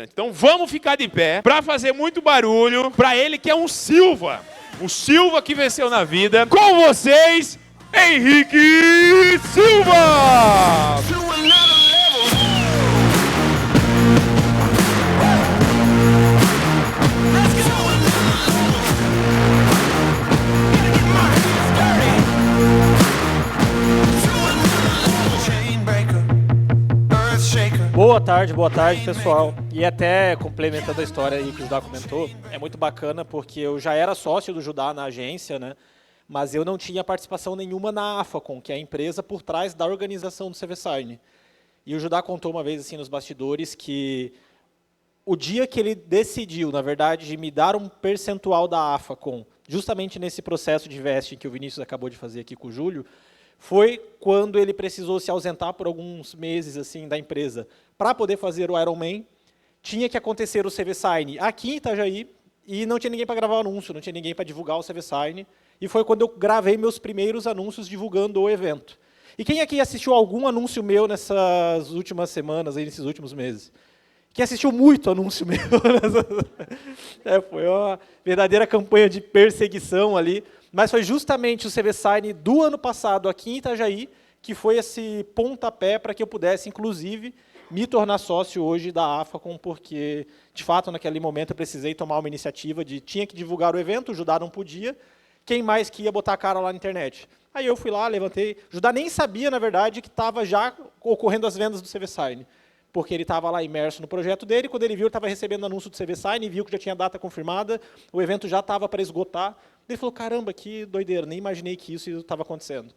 Então vamos ficar de pé para fazer muito barulho para ele que é um Silva. O Silva que venceu na vida. Com vocês, Henrique Silva! Boa tarde, pessoal. E até complementando a história aí que o Judá comentou, é muito bacana porque eu já era sócio do Judá na agência, né? Mas eu não tinha participação nenhuma na AFACON, que é a empresa por trás da organização do CVSign. E o Judá contou uma vez assim nos bastidores que o dia que ele decidiu, na verdade, de me dar um percentual da AFACON, justamente nesse processo de vesting que o Vinícius acabou de fazer aqui com o Júlio, foi quando ele precisou se ausentar por alguns meses assim da empresa para poder fazer o Ironman. Tinha que acontecer o CVSign aqui em Itajaí e não tinha ninguém para gravar o anúncio, não tinha ninguém para divulgar o CVSign. E foi quando eu gravei meus primeiros anúncios divulgando o evento. E quem aqui assistiu algum anúncio meu nessas últimas semanas, aí, nesses últimos meses? Quem assistiu muito anúncio meu? Foi uma verdadeira campanha de perseguição ali. Mas foi justamente o CVSign do ano passado aqui em Itajaí que foi esse pontapé para que eu pudesse, inclusive, me tornar sócio hoje da AFACON, porque, de fato, naquele momento eu precisei tomar uma iniciativa de tinha que divulgar o evento, o Judá não podia, quem mais que ia botar a cara lá na internet? Aí eu fui lá, levantei, o Judá nem sabia, na verdade, que estava já ocorrendo as vendas do CVSign, porque ele estava lá imerso no projeto dele, quando ele viu, ele estava recebendo anúncio do CVSign, viu que já tinha data confirmada, o evento já estava para esgotar, ele falou, caramba, que doideira, nem imaginei que isso estava acontecendo.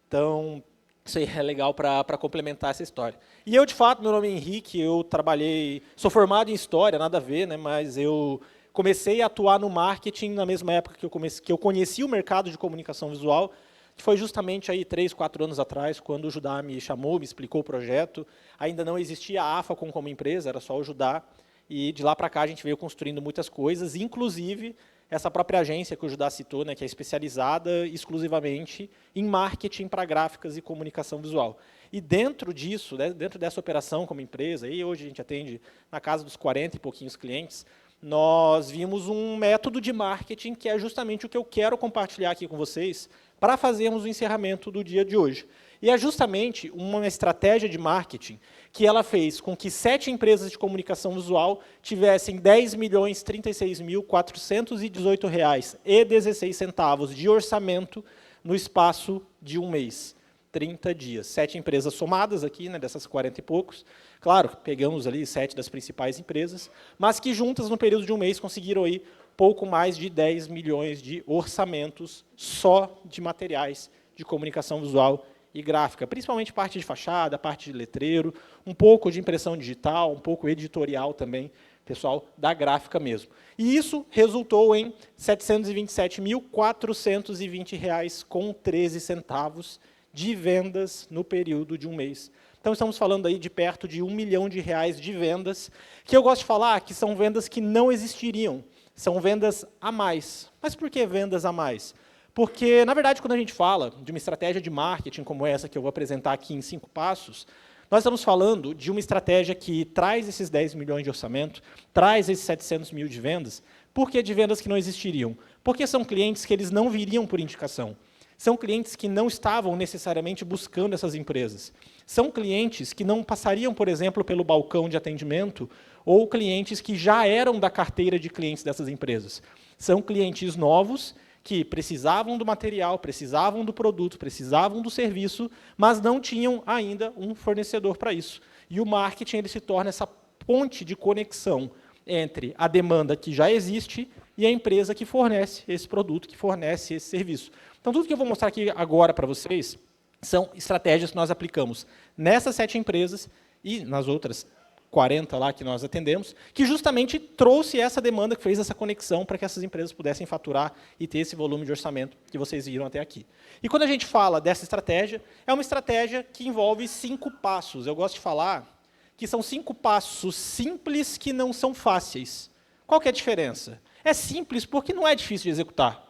Então, isso aí é legal para complementar essa história. E eu, de fato, meu nome é Henrique, eu trabalhei, sou formado em História, nada a ver, né, mas eu comecei a atuar no marketing na mesma época que eu conheci o mercado de comunicação visual, que foi justamente aí 3, 4 anos atrás, quando o Judá me chamou, me explicou o projeto. Ainda não existia a AFACON como empresa, era só o Judá. E de lá para cá a gente veio construindo muitas coisas, inclusive essa própria agência que o Judá citou, né, que é especializada exclusivamente em marketing para gráficas e comunicação visual. E dentro disso, né, dentro dessa operação como empresa, e hoje a gente atende na casa dos 40 e pouquinhos clientes, nós vimos um método de marketing que é justamente o que eu quero compartilhar aqui com vocês para fazermos o encerramento do dia de hoje. E é justamente uma estratégia de marketing que ela fez com que 7 empresas de comunicação visual tivessem R$ 10.036.418,16 de orçamento no espaço de um mês, 30 dias. 7 empresas somadas aqui, né, dessas 40 e poucos. Claro, pegamos ali 7 das principais empresas, mas que juntas, no período de um mês, conseguiram aí pouco mais de 10 milhões de orçamentos só de materiais de comunicação visual e gráfica, principalmente parte de fachada, parte de letreiro, um pouco de impressão digital, um pouco editorial também, pessoal da gráfica mesmo. E isso resultou em R$ 727.420,13 de vendas no período de um mês. Então, estamos falando aí de perto de R$ 1 milhão de vendas, que eu gosto de falar que são vendas que não existiriam, são vendas a mais. Mas por que vendas a mais? Porque, na verdade, quando a gente fala de uma estratégia de marketing como essa que eu vou apresentar aqui em 5 passos, nós estamos falando de uma estratégia que traz esses 10 milhões de orçamento, traz esses 700 mil de vendas. Por que de vendas que não existiriam? Porque são clientes que eles não viriam por indicação. São clientes que não estavam necessariamente buscando essas empresas. São clientes que não passariam, por exemplo, pelo balcão de atendimento, ou clientes que já eram da carteira de clientes dessas empresas. São clientes novos que precisavam do material, precisavam do produto, precisavam do serviço, mas não tinham ainda um fornecedor para isso. E o marketing ele se torna essa ponte de conexão entre a demanda que já existe e a empresa que fornece esse produto, que fornece esse serviço. Então, tudo que eu vou mostrar aqui agora para vocês são estratégias que nós aplicamos nessas 7 empresas e nas outras 40 lá que nós atendemos, que justamente trouxe essa demanda, que fez essa conexão para que essas empresas pudessem faturar e ter esse volume de orçamento que vocês viram até aqui. E quando a gente fala dessa estratégia, é uma estratégia que envolve 5 passos. Eu gosto de falar que são 5 passos simples que não são fáceis. Qual que é a diferença? É simples porque não é difícil de executar.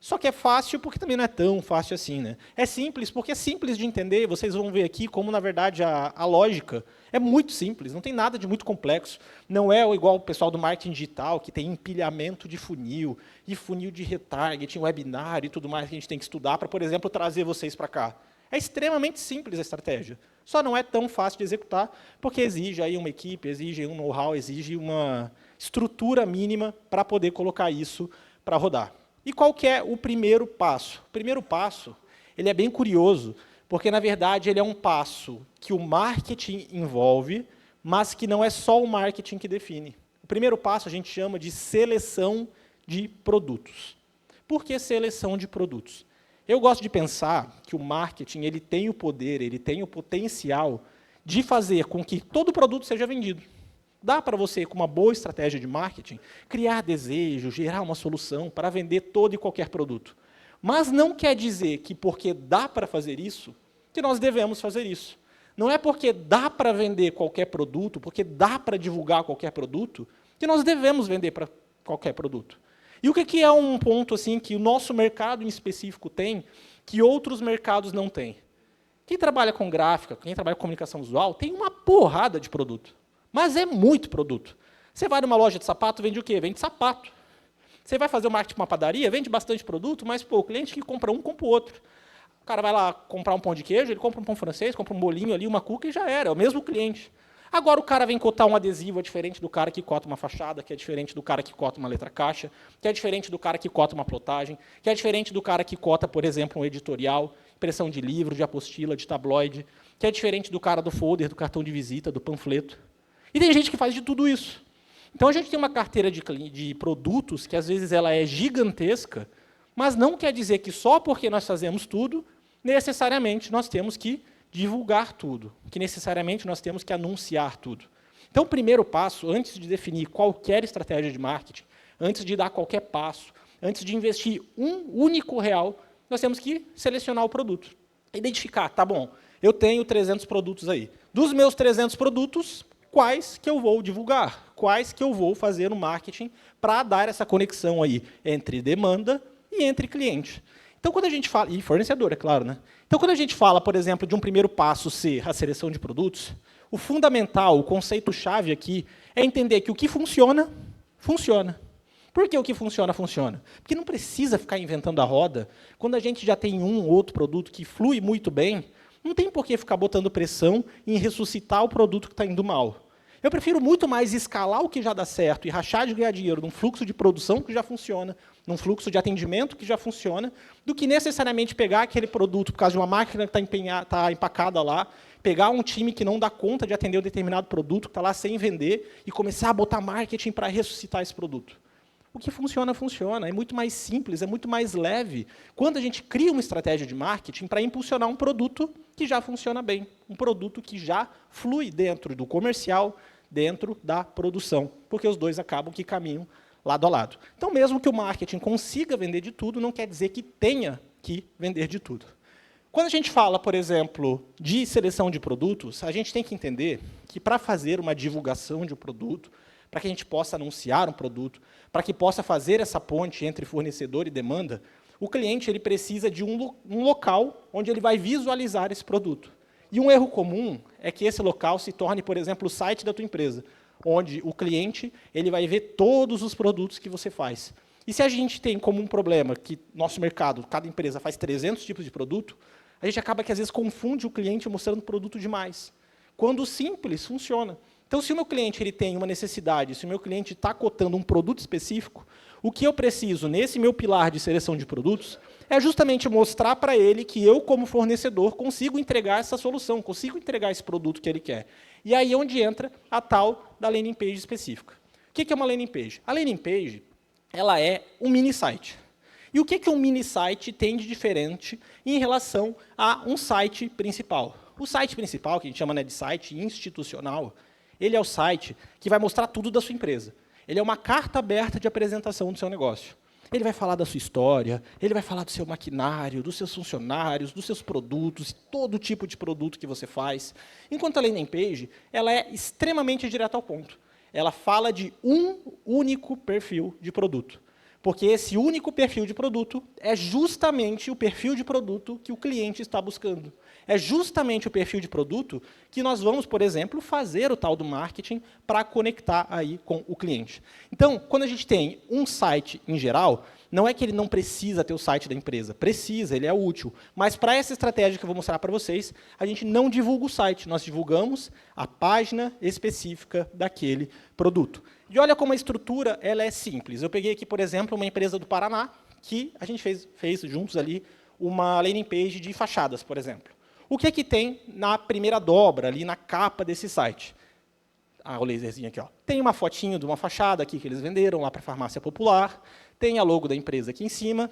Só que é fácil porque também não é tão fácil assim, né? É simples porque é simples de entender. Vocês vão ver aqui como, na verdade, a lógica é muito simples. Não tem nada de muito complexo. Não é igual o pessoal do marketing digital, que tem empilhamento de funil, e funil de retargeting, webinar e tudo mais que a gente tem que estudar para, por exemplo, trazer vocês para cá. É extremamente simples a estratégia. Só não é tão fácil de executar, porque exige aí uma equipe, exige um know-how, exige uma estrutura mínima para poder colocar isso para rodar. E qual que é o primeiro passo? O primeiro passo, ele é bem curioso, porque, na verdade, ele é um passo que o marketing envolve, mas que não é só o marketing que define. O primeiro passo a gente chama de seleção de produtos. Por que seleção de produtos? Eu gosto de pensar que o marketing ele tem o poder, ele tem o potencial de fazer com que todo produto seja vendido. Dá para você, com uma boa estratégia de marketing, criar desejo, gerar uma solução para vender todo e qualquer produto. Mas não quer dizer que, porque dá para fazer isso, que nós devemos fazer isso. Não é porque dá para vender qualquer produto, porque dá para divulgar qualquer produto, que nós devemos vender para qualquer produto. E o que é um ponto assim que o nosso mercado em específico tem, que outros mercados não têm? Quem trabalha com gráfica, quem trabalha com comunicação visual, tem uma porrada de produto. Mas é muito produto. Você vai numa loja de sapato, vende o quê? Vende sapato. Você vai fazer o marketing para uma padaria, vende bastante produto, mas o cliente que compra um, compra o outro. O cara vai lá comprar um pão de queijo, ele compra um pão francês, compra um bolinho ali, uma cuca e já era, é o mesmo cliente. Agora o cara vem cotar um adesivo, é diferente do cara que cota uma fachada, que é diferente do cara que cota uma letra caixa, que é diferente do cara que cota uma plotagem, que é diferente do cara que cota, por exemplo, um editorial, impressão de livro, de apostila, de tabloide, que é diferente do cara do folder, do cartão de visita, do panfleto. E tem gente que faz de tudo isso. Então, a gente tem uma carteira de produtos que, às vezes, ela é gigantesca, mas não quer dizer que só porque nós fazemos tudo, necessariamente nós temos que divulgar tudo, que necessariamente nós temos que anunciar tudo. Então, o primeiro passo, antes de definir qualquer estratégia de marketing, antes de dar qualquer passo, antes de investir um único real, nós temos que selecionar o produto. Identificar, tá bom, eu tenho 300 produtos aí. Dos meus 300 produtos, quais que eu vou divulgar, quais que eu vou fazer no marketing para dar essa conexão aí entre demanda e entre cliente. Então, quando a gente fala, e fornecedor, é claro, né? Então, quando a gente fala, por exemplo, de um primeiro passo ser a seleção de produtos, o fundamental, o conceito-chave aqui é entender que o que funciona, funciona. Por que o que funciona, funciona? Porque não precisa ficar inventando a roda. Quando a gente já tem um ou outro produto que flui muito bem, não tem por que ficar botando pressão em ressuscitar o produto que está indo mal. Eu prefiro muito mais escalar o que já dá certo e rachar de ganhar dinheiro num fluxo de produção que já funciona, num fluxo de atendimento que já funciona, do que necessariamente pegar aquele produto por causa de uma máquina que está empacada lá, pegar um time que não dá conta de atender um determinado produto que está lá sem vender e começar a botar marketing para ressuscitar esse produto. O que funciona, funciona. É muito mais simples, é muito mais leve. Quando a gente cria uma estratégia de marketing para impulsionar um produto que já funciona bem, um produto que já flui dentro do comercial, dentro da produção, porque os dois acabam que caminham lado a lado. Então, mesmo que o marketing consiga vender de tudo, não quer dizer que tenha que vender de tudo. Quando a gente fala, por exemplo, de seleção de produtos, a gente tem que entender que para fazer uma divulgação de um produto, para que a gente possa anunciar um produto, para que possa fazer essa ponte entre fornecedor e demanda, o cliente ele precisa de um local onde ele vai visualizar esse produto. E um erro comum é que esse local se torne, por exemplo, o site da tua empresa, onde o cliente ele vai ver todos os produtos que você faz. E se a gente tem como um problema que nosso mercado, cada empresa faz 300 tipos de produto, a gente acaba que às vezes confunde o cliente mostrando produto demais. Quando o simples funciona. Então, se o meu cliente ele tem uma necessidade, se o meu cliente está cotando um produto específico, o que eu preciso nesse meu pilar de seleção de produtos é justamente mostrar para ele que eu, como fornecedor, consigo entregar essa solução, consigo entregar esse produto que ele quer. E aí é onde entra a tal da landing page específica. O que é uma landing page? A landing page ela é um mini site. E o que um mini site tem de diferente em relação a um site principal? O site principal, que a gente chama de site institucional, ele é o site que vai mostrar tudo da sua empresa. Ele é uma carta aberta de apresentação do seu negócio. Ele vai falar da sua história, ele vai falar do seu maquinário, dos seus funcionários, dos seus produtos, todo tipo de produto que você faz. Enquanto a landing page, ela é extremamente direta ao ponto. Ela fala de um único perfil de produto. Porque esse único perfil de produto é justamente o perfil de produto que o cliente está buscando. É justamente o perfil de produto que nós vamos, por exemplo, fazer o tal do marketing para conectar aí com o cliente. Então, quando a gente tem um site em geral, não é que ele não precisa ter o site da empresa. Precisa, ele é útil. Mas para essa estratégia que eu vou mostrar para vocês, a gente não divulga o site, nós divulgamos a página específica daquele produto. E olha como a estrutura ela é simples. Eu peguei aqui, por exemplo, uma empresa do Paraná, que a gente fez juntos ali uma landing page de fachadas, por exemplo. O que é que tem na primeira dobra, ali na capa desse site? Ah, o laserzinho aqui. Ó. Tem uma fotinho de uma fachada aqui que eles venderam lá para a farmácia popular, tem a logo da empresa aqui em cima.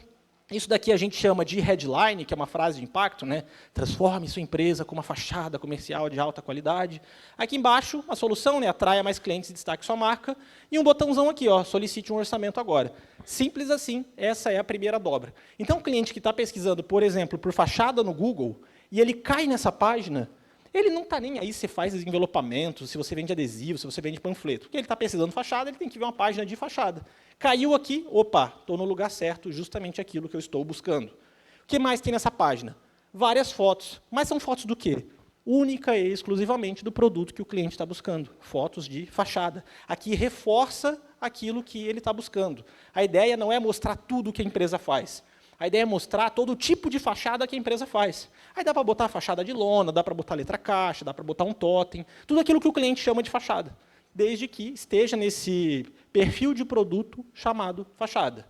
Isso daqui a gente chama de headline, que é uma frase de impacto, né? Transforme sua empresa com uma fachada comercial de alta qualidade. Aqui embaixo, a solução, né? Atraia mais clientes e destaque sua marca. E um botãozão aqui, ó, solicite um orçamento agora. Simples assim, essa é a primeira dobra. Então, o cliente que está pesquisando, por exemplo, por fachada no Google, e ele cai nessa página, ele não está nem aí se você faz envelopamento, se você vende adesivo, se você vende panfleto. Porque ele está pesquisando fachada, ele tem que ver uma página de fachada. Caiu aqui, opa, estou no lugar certo, justamente aquilo que eu estou buscando. O que mais tem nessa página? Várias fotos. Mas são fotos do quê? Única e exclusivamente do produto que o cliente está buscando. Fotos de fachada. Aqui reforça aquilo que ele está buscando. A ideia não é mostrar tudo o que a empresa faz. A ideia é mostrar todo o tipo de fachada que a empresa faz. Aí dá para botar a fachada de lona, dá para botar letra caixa, dá para botar um totem, tudo aquilo que o cliente chama de fachada, desde que esteja nesse perfil de produto chamado fachada.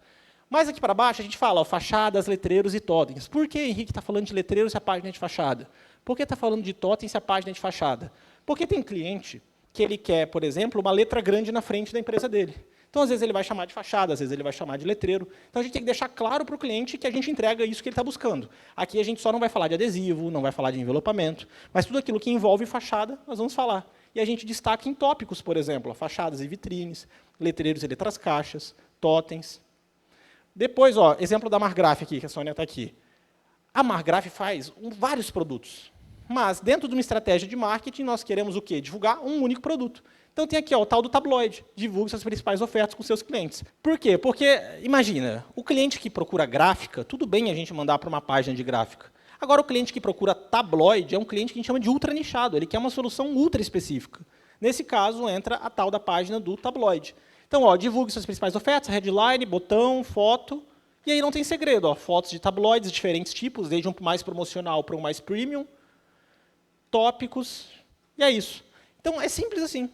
Mais aqui para baixo a gente fala ó, fachadas, letreiros e totens. Por que Henrique está falando de letreiros se a página é de fachada? Por que está falando de totem se a página é de fachada? Porque tem cliente que ele quer, por exemplo, uma letra grande na frente da empresa dele. Então, às vezes, ele vai chamar de fachada, às vezes, ele vai chamar de letreiro. Então, a gente tem que deixar claro para o cliente que a gente entrega isso que ele está buscando. Aqui, a gente só não vai falar de adesivo, não vai falar de envelopamento, mas tudo aquilo que envolve fachada, nós vamos falar. E a gente destaca em tópicos, por exemplo, fachadas e vitrines, letreiros e letras caixas, totens. Depois, ó, exemplo da Margraf aqui, que a Sônia está aqui. A Margraf faz vários produtos, mas, dentro de uma estratégia de marketing, nós queremos o quê? Divulgar um único produto. Então, tem aqui ó, o tal do tabloide. Divulgue suas principais ofertas com seus clientes. Por quê? Porque, imagina, o cliente que procura gráfica, tudo bem a gente mandar para uma página de gráfica. Agora, o cliente que procura tabloide é um cliente que a gente chama de ultra nichado. Ele quer uma solução ultra específica. Nesse caso, entra a tal da página do tabloide. Então, ó, divulgue suas principais ofertas, headline, botão, foto. E aí não tem segredo. Ó, fotos de tabloides de diferentes tipos, desde um mais promocional para um mais premium. Tópicos. E é isso. Então, é simples assim.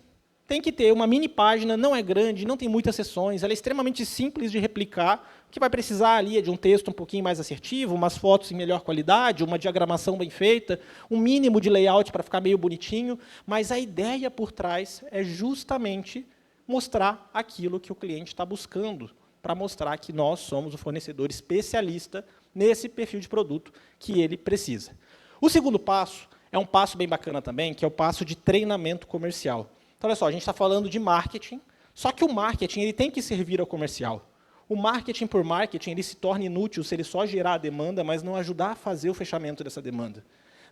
Tem que ter uma mini página, não é grande, não tem muitas seções, ela é extremamente simples de replicar. O que vai precisar ali é de um texto um pouquinho mais assertivo, umas fotos em melhor qualidade, uma diagramação bem feita, um mínimo de layout para ficar meio bonitinho, mas a ideia por trás é justamente mostrar aquilo que o cliente está buscando, para mostrar que nós somos o fornecedor especialista nesse perfil de produto que ele precisa. O segundo passo é um passo bem bacana também, que é o passo de treinamento comercial. Então, olha só, a gente está falando de marketing, só que o marketing ele tem que servir ao comercial. O marketing por marketing ele se torna inútil se ele só gerar a demanda, mas não ajudar a fazer o fechamento dessa demanda.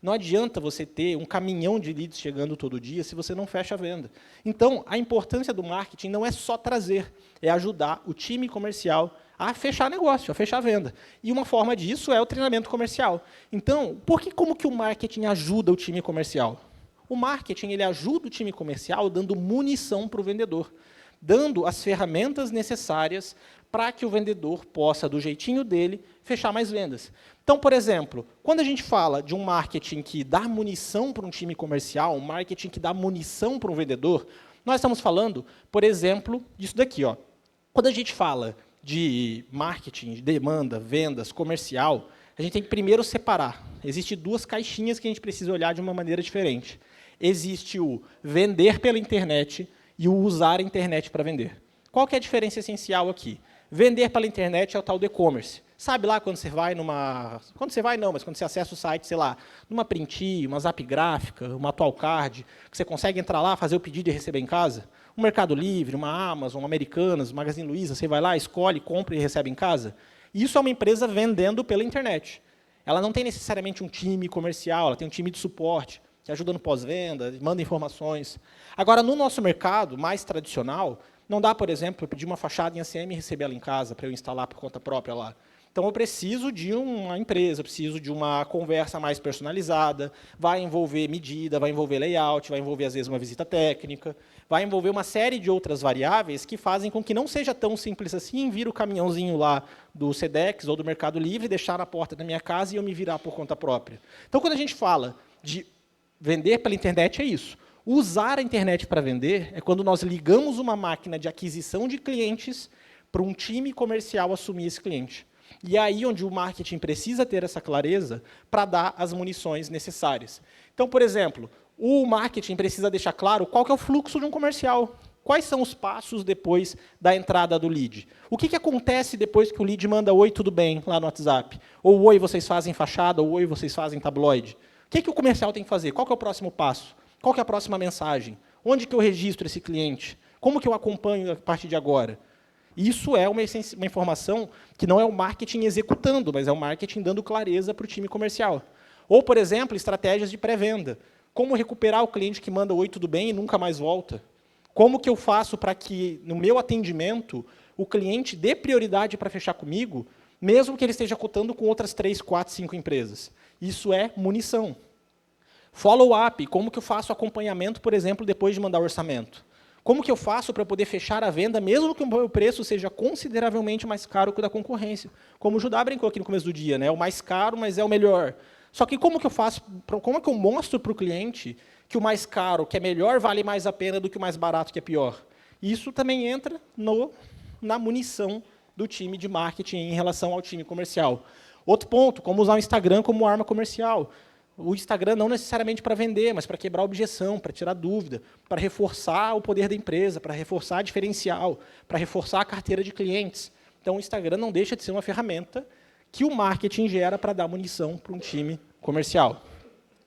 Não adianta você ter um caminhão de leads chegando todo dia se você não fecha a venda. Então, a importância do marketing não é só trazer, é ajudar o time comercial a fechar negócio, a fechar a venda. E uma forma disso é o treinamento comercial. Então, como que o marketing ajuda o time comercial? O marketing ele ajuda o time comercial dando munição para o vendedor, dando as ferramentas necessárias para que o vendedor possa, do jeitinho dele, fechar mais vendas. Então, por exemplo, quando a gente fala de um marketing que dá munição para um time comercial, um marketing que dá munição para um vendedor, nós estamos falando, por exemplo, disso daqui. Ó. Quando a gente fala de marketing, de demanda, vendas, comercial, a gente tem que primeiro separar. Existem duas caixinhas que a gente precisa olhar de uma maneira diferente. Existe o vender pela internet e o usar a internet para vender. Qual que é a diferença essencial aqui? Vender pela internet é o tal do e-commerce. Sabe lá quando você vai numa... Quando você vai não, mas quando você acessa o site, sei lá, numa Printi, uma Zap Gráfica, uma Atualcard, que você consegue entrar lá, fazer o pedido e receber em casa? Um Mercado Livre, uma Amazon, uma Americanas, uma Magazine Luiza, você vai lá, escolhe, compra e recebe em casa? Isso é uma empresa vendendo pela internet. Ela não tem necessariamente um time comercial, ela tem um time de suporte, que ajuda no pós-venda, manda informações. Agora, no nosso mercado mais tradicional, Não dá, por exemplo, eu pedir uma fachada em ACM e receber ela em casa para eu instalar por conta própria lá. Então, eu preciso de uma empresa, preciso de uma conversa mais personalizada, vai envolver medida, vai envolver layout, vai envolver, às vezes, uma visita técnica, vai envolver uma série de outras variáveis que fazem com que não seja tão simples assim vir o caminhãozinho lá do Sedex ou do Mercado Livre, deixar na porta da minha casa e eu me virar por conta própria. Então, quando a gente fala de vender pela internet, é isso. Usar a internet para vender é quando nós ligamos uma máquina de aquisição de clientes para um time comercial assumir esse cliente. E é aí onde o marketing precisa ter essa clareza para dar as munições necessárias. Então, por exemplo, o marketing precisa deixar claro qual que é o fluxo de um comercial. Quais são os passos depois da entrada do lead? O que acontece depois que o lead manda "Oi, tudo bem?" lá no WhatsApp? Ou "Oi, vocês fazem fachada?" ou "Oi, vocês fazem tabloide?" O que o comercial tem que fazer? Qual que é o próximo passo? Qual que é a próxima mensagem? Onde que eu registro esse cliente? Como que eu acompanho a partir de agora? Isso é uma informação que não é o marketing executando, mas é o marketing dando clareza para o time comercial. Ou, por exemplo, estratégias de pré-venda. Como recuperar o cliente que manda "Oi, tudo bem?" e nunca mais volta? Como que eu faço para que, no meu atendimento, o cliente dê prioridade para fechar comigo, mesmo que ele esteja cotando com outras 3, 4, 5 empresas? Isso é munição. Follow-up, como que eu faço acompanhamento, por exemplo, depois de mandar o orçamento? Como que eu faço para poder fechar a venda, mesmo que o meu preço seja consideravelmente mais caro que o da concorrência? Como o Judá brincou aqui no começo do dia, né? É o mais caro, mas é o melhor. Só que como que eu faço, como é que eu mostro para o cliente que o mais caro, que é melhor, vale mais a pena do que o mais barato, que é pior? Isso também entra na munição do time de marketing em relação ao time comercial. Outro ponto, como usar o Instagram como arma comercial. O Instagram não necessariamente para vender, mas para quebrar objeção, para tirar dúvida, para reforçar o poder da empresa, para reforçar diferencial, para reforçar a carteira de clientes. Então, o Instagram não deixa de ser uma ferramenta que o marketing gera para dar munição para um time comercial.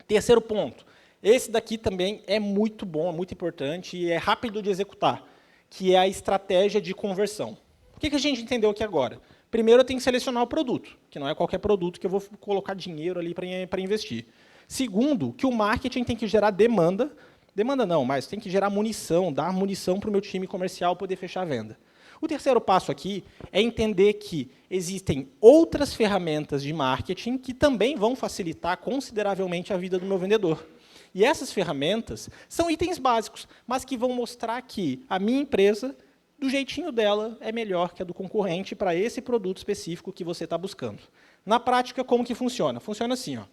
Terceiro ponto. Esse daqui também é muito bom, é muito importante e é rápido de executar, que é a estratégia de conversão. O que a gente entendeu aqui agora? Primeiro, eu tenho que selecionar o produto, que não é qualquer produto que eu vou colocar dinheiro ali para investir. Segundo, que o marketing tem que gerar demanda. Demanda não, mas tem que gerar munição, dar munição para o meu time comercial poder fechar a venda. O terceiro passo aqui é entender que existem outras ferramentas de marketing que também vão facilitar consideravelmente a vida do meu vendedor. E essas ferramentas são itens básicos, mas que vão mostrar que a minha empresa, do jeitinho dela, é melhor que a do concorrente para esse produto específico que você está buscando. Na prática, como que funciona? Funciona assim, ó.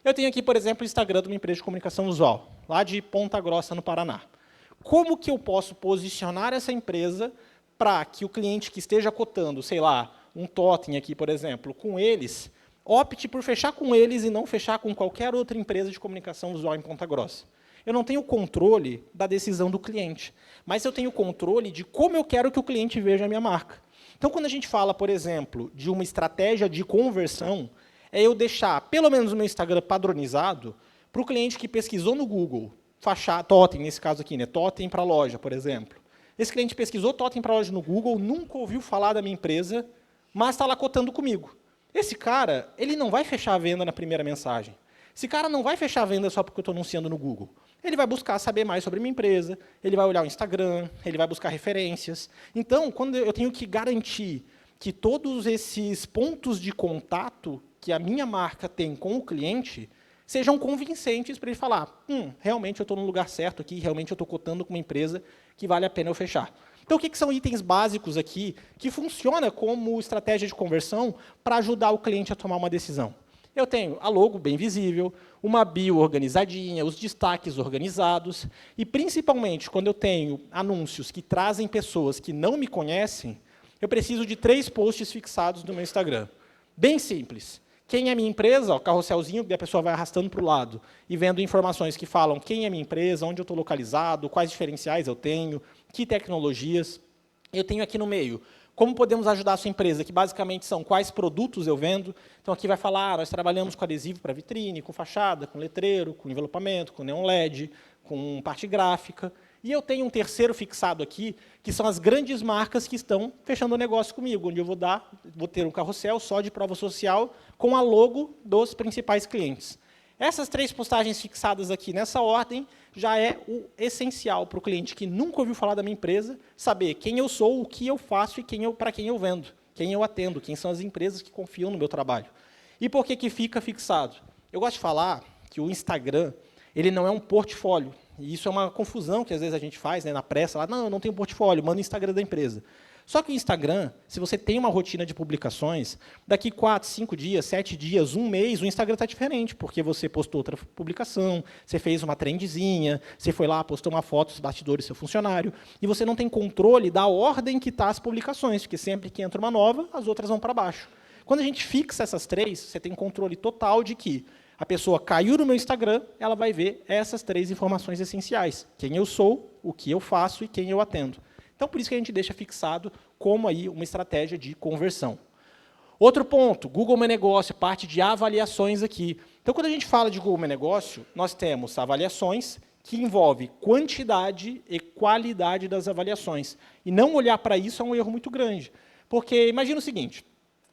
Eu tenho aqui, por exemplo, o Instagram de uma empresa de comunicação visual, lá de Ponta Grossa, no Paraná. Como que eu posso posicionar essa empresa para que o cliente que esteja cotando, sei lá, um totem aqui, por exemplo, com eles, opte por fechar com eles e não fechar com qualquer outra empresa de comunicação visual em Ponta Grossa? Eu não tenho controle da decisão do cliente, mas eu tenho controle de como eu quero que o cliente veja a minha marca. Então, quando a gente fala, por exemplo, de uma estratégia de conversão, é eu deixar, pelo menos o meu Instagram padronizado, para o cliente que pesquisou no Google, totem, nesse caso aqui, né, totem para loja, por exemplo. Esse cliente pesquisou totem para loja no Google, nunca ouviu falar da minha empresa, mas está lá cotando comigo. Esse cara, ele não vai fechar a venda na primeira mensagem. Esse cara não vai fechar a venda só porque eu estou anunciando no Google. Ele vai buscar saber mais sobre a minha empresa, ele vai olhar o Instagram, ele vai buscar referências. Então, quando eu tenho que garantir que todos esses pontos de contato que a minha marca tem com o cliente sejam convincentes para ele falar, realmente eu estou no lugar certo aqui, realmente eu estou cotando com uma empresa que vale a pena eu fechar. Então, o que são itens básicos aqui que funciona como estratégia de conversão para ajudar o cliente a tomar uma decisão? Eu tenho a logo bem visível, uma bio organizadinha, os destaques organizados, e, principalmente, quando eu tenho anúncios que trazem pessoas que não me conhecem, eu preciso de 3 posts fixados no meu Instagram. Bem simples. Quem é minha empresa? O carrosselzinho que a pessoa vai arrastando para o lado e vendo informações que falam quem é minha empresa, onde eu estou localizado, quais diferenciais eu tenho, que tecnologias. Eu tenho aqui no meio como podemos ajudar a sua empresa, que basicamente são quais produtos eu vendo. Então, aqui vai falar, nós trabalhamos com adesivo para vitrine, com fachada, com letreiro, com envelopamento, com neon LED, com parte gráfica. E eu tenho um terceiro fixado aqui, que são as grandes marcas que estão fechando o negócio comigo, onde eu vou ter um carrossel só de prova social com a logo dos principais clientes. Essas 3 postagens fixadas aqui nessa ordem já é o essencial para o cliente que nunca ouviu falar da minha empresa, saber quem eu sou, o que eu faço e para quem eu vendo, quem eu atendo, quem são as empresas que confiam no meu trabalho. E por que fica fixado? Eu gosto de falar que o Instagram ele não é um portfólio. E isso é uma confusão que às vezes a gente faz, né, na pressa, lá, não, eu não tenho portfólio, manda o Instagram da empresa. Só que o Instagram, se você tem uma rotina de publicações, daqui 4, 5 dias, 7 dias, um mês, o Instagram está diferente, porque você postou outra publicação, você fez uma trendzinha, você foi lá, postou uma foto dos bastidores do seu funcionário, e você não tem controle da ordem que está as publicações, porque sempre que entra uma nova, as outras vão para baixo. Quando a gente fixa essas 3, você tem controle total de que a pessoa caiu no meu Instagram, ela vai ver essas 3 informações essenciais. Quem eu sou, o que eu faço e quem eu atendo. Então, por isso que a gente deixa fixado como aí uma estratégia de conversão. Outro ponto, Google Meu Negócio, parte de avaliações aqui. Então, quando a gente fala de Google Meu Negócio, nós temos avaliações que envolve quantidade e qualidade das avaliações. E não olhar para isso é um erro muito grande. Porque, imagina o seguinte,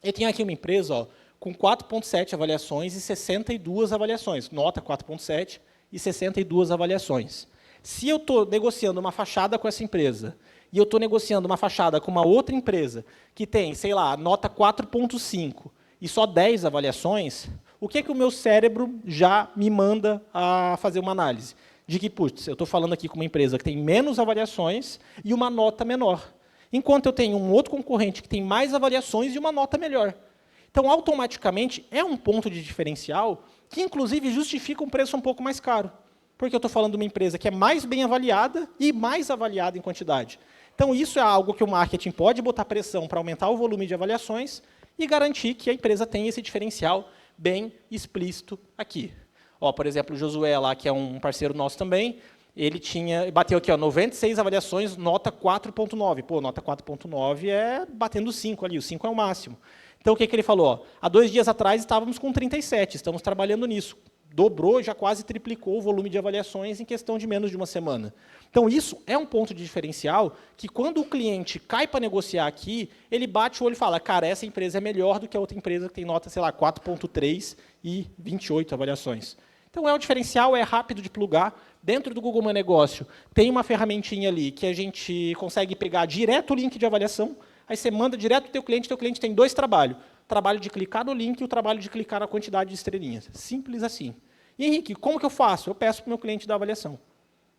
eu tenho aqui uma empresa, ó, com 4,7 avaliações e 62 avaliações. Nota 4,7 e 62 avaliações. Se eu estou negociando uma fachada com essa empresa e eu estou negociando uma fachada com uma outra empresa que tem, sei lá, nota 4,5 e só 10 avaliações, o que o meu cérebro já me manda a fazer uma análise? De que, putz, eu estou falando aqui com uma empresa que tem menos avaliações e uma nota menor. Enquanto eu tenho um outro concorrente que tem mais avaliações e uma nota melhor. Então, automaticamente, é um ponto de diferencial que, inclusive, justifica um preço um pouco mais caro. Porque eu estou falando de uma empresa que é mais bem avaliada e mais avaliada em quantidade. Então, isso é algo que o marketing pode botar pressão para aumentar o volume de avaliações e garantir que a empresa tenha esse diferencial bem explícito aqui. Ó, por exemplo, o Josué, lá, que é um parceiro nosso também, ele bateu aqui, ó, 96 avaliações, nota 4,9. Pô, nota 4,9 é batendo 5 ali, o 5 é o máximo. Então, o que ele falou? Ó, há 2 dias atrás estávamos com 37, estamos trabalhando nisso. Dobrou, já quase triplicou o volume de avaliações em questão de menos de uma semana. Então, isso é um ponto de diferencial que, quando o cliente cai para negociar aqui, ele bate o olho e fala, cara, essa empresa é melhor do que a outra empresa que tem nota, sei lá, 4,3 e 28 avaliações. Então, é um diferencial, é rápido de plugar. Dentro do Google Meu Negócio, tem uma ferramentinha ali que a gente consegue pegar direto o link de avaliação, aí você manda direto para o teu cliente tem 2 trabalhos. O trabalho de clicar no link e o trabalho de clicar na quantidade de estrelinhas. Simples assim. E, Henrique, como que eu faço? Eu peço para o meu cliente dar avaliação.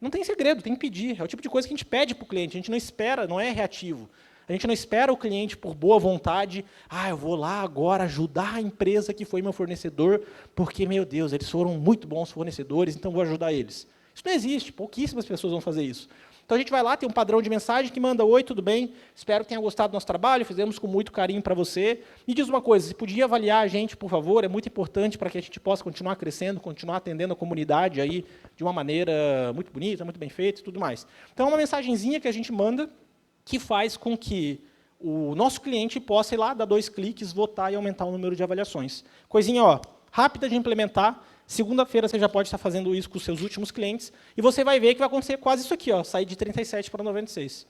Não tem segredo, tem que pedir. É o tipo de coisa que a gente pede para o cliente. A gente não espera, não é reativo. A gente não espera o cliente por boa vontade. Eu vou lá agora ajudar a empresa que foi meu fornecedor, porque, meu Deus, eles foram muito bons fornecedores, então vou ajudar eles. Isso não existe, pouquíssimas pessoas vão fazer isso. Então, a gente vai lá, tem um padrão de mensagem que manda, oi, tudo bem? Espero que tenha gostado do nosso trabalho, fizemos com muito carinho para você. Me diz uma coisa, você podia avaliar a gente, por favor? É muito importante para que a gente possa continuar crescendo, continuar atendendo a comunidade aí de uma maneira muito bonita, muito bem feita e tudo mais. Então, é uma mensagenzinha que a gente manda que faz com que o nosso cliente possa ir lá, dar 2 cliques, votar e aumentar o número de avaliações. Coisinha, ó, rápida de implementar. Segunda-feira você já pode estar fazendo isso com os seus últimos clientes e você vai ver que vai acontecer quase isso aqui, ó, sair de 37 para 96.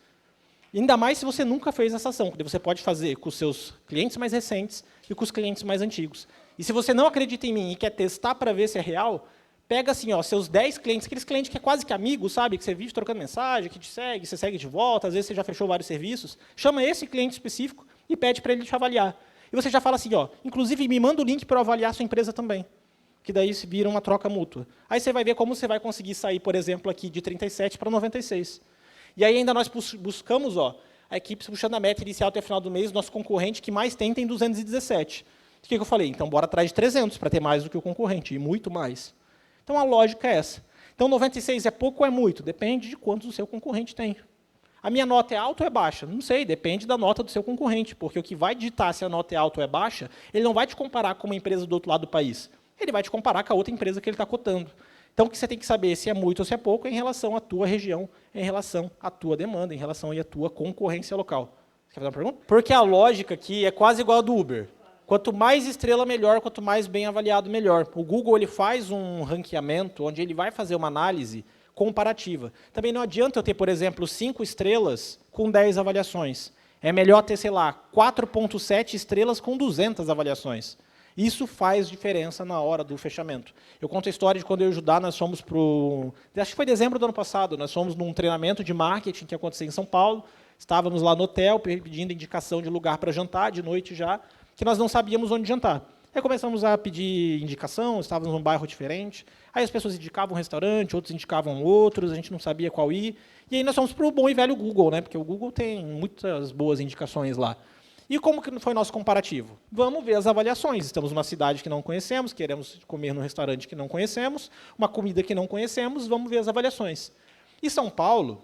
E ainda mais se você nunca fez essa ação, que você pode fazer com os seus clientes mais recentes e com os clientes mais antigos. E se você não acredita em mim e quer testar para ver se é real, pega assim, ó, seus 10 clientes, aqueles clientes que é quase que amigo, sabe, que você vive trocando mensagem, que te segue, você segue de volta, às vezes você já fechou vários serviços, chama esse cliente específico e pede para ele te avaliar. E você já fala assim, ó, inclusive me manda o link para eu avaliar a sua empresa também. Que daí se vira uma troca mútua. Aí você vai ver como você vai conseguir sair, por exemplo, aqui de 37 para 96. E aí ainda nós buscamos, ó, a equipe puxando a meta inicial até o final do mês, nosso concorrente que mais tem 217. O que eu falei? Então, bora atrás de 300 para ter mais do que o concorrente, e muito mais. Então, a lógica é essa. Então, 96 é pouco ou é muito? Depende de quantos o seu concorrente tem. A minha nota é alta ou é baixa? Não sei, depende da nota do seu concorrente, porque o que vai ditar se a nota é alta ou é baixa, ele não vai te comparar com uma empresa do outro lado do país. Ele vai te comparar com a outra empresa que ele está cotando. Então, o que você tem que saber se é muito ou se é pouco é em relação à tua região, em relação à tua demanda, em relação à tua concorrência local. Você quer fazer uma pergunta? Porque a lógica aqui é quase igual a do Uber. Quanto mais estrela, melhor. Quanto mais bem avaliado, melhor. O Google ele faz um ranqueamento onde ele vai fazer uma análise comparativa. Também não adianta eu ter, por exemplo, 5 estrelas com 10 avaliações. É melhor ter, sei lá, 4,7 estrelas com 200 avaliações. Isso faz diferença na hora do fechamento. Eu conto a história de quando eu e o Judá, nós fomos para o... Acho que foi dezembro do ano passado, nós fomos num treinamento de marketing que aconteceu em São Paulo, estávamos lá no hotel, pedindo indicação de lugar para jantar, de noite já, que nós não sabíamos onde jantar. Aí começamos a pedir indicação, estávamos num bairro diferente, aí as pessoas indicavam um restaurante, outros indicavam outros, a gente não sabia qual ir, e aí nós fomos para o bom e velho Google, né, porque o Google tem muitas boas indicações lá. E como que foi nosso comparativo? Vamos ver as avaliações. Estamos numa cidade que não conhecemos, queremos comer num restaurante que não conhecemos, uma comida que não conhecemos, vamos ver as avaliações. E São Paulo,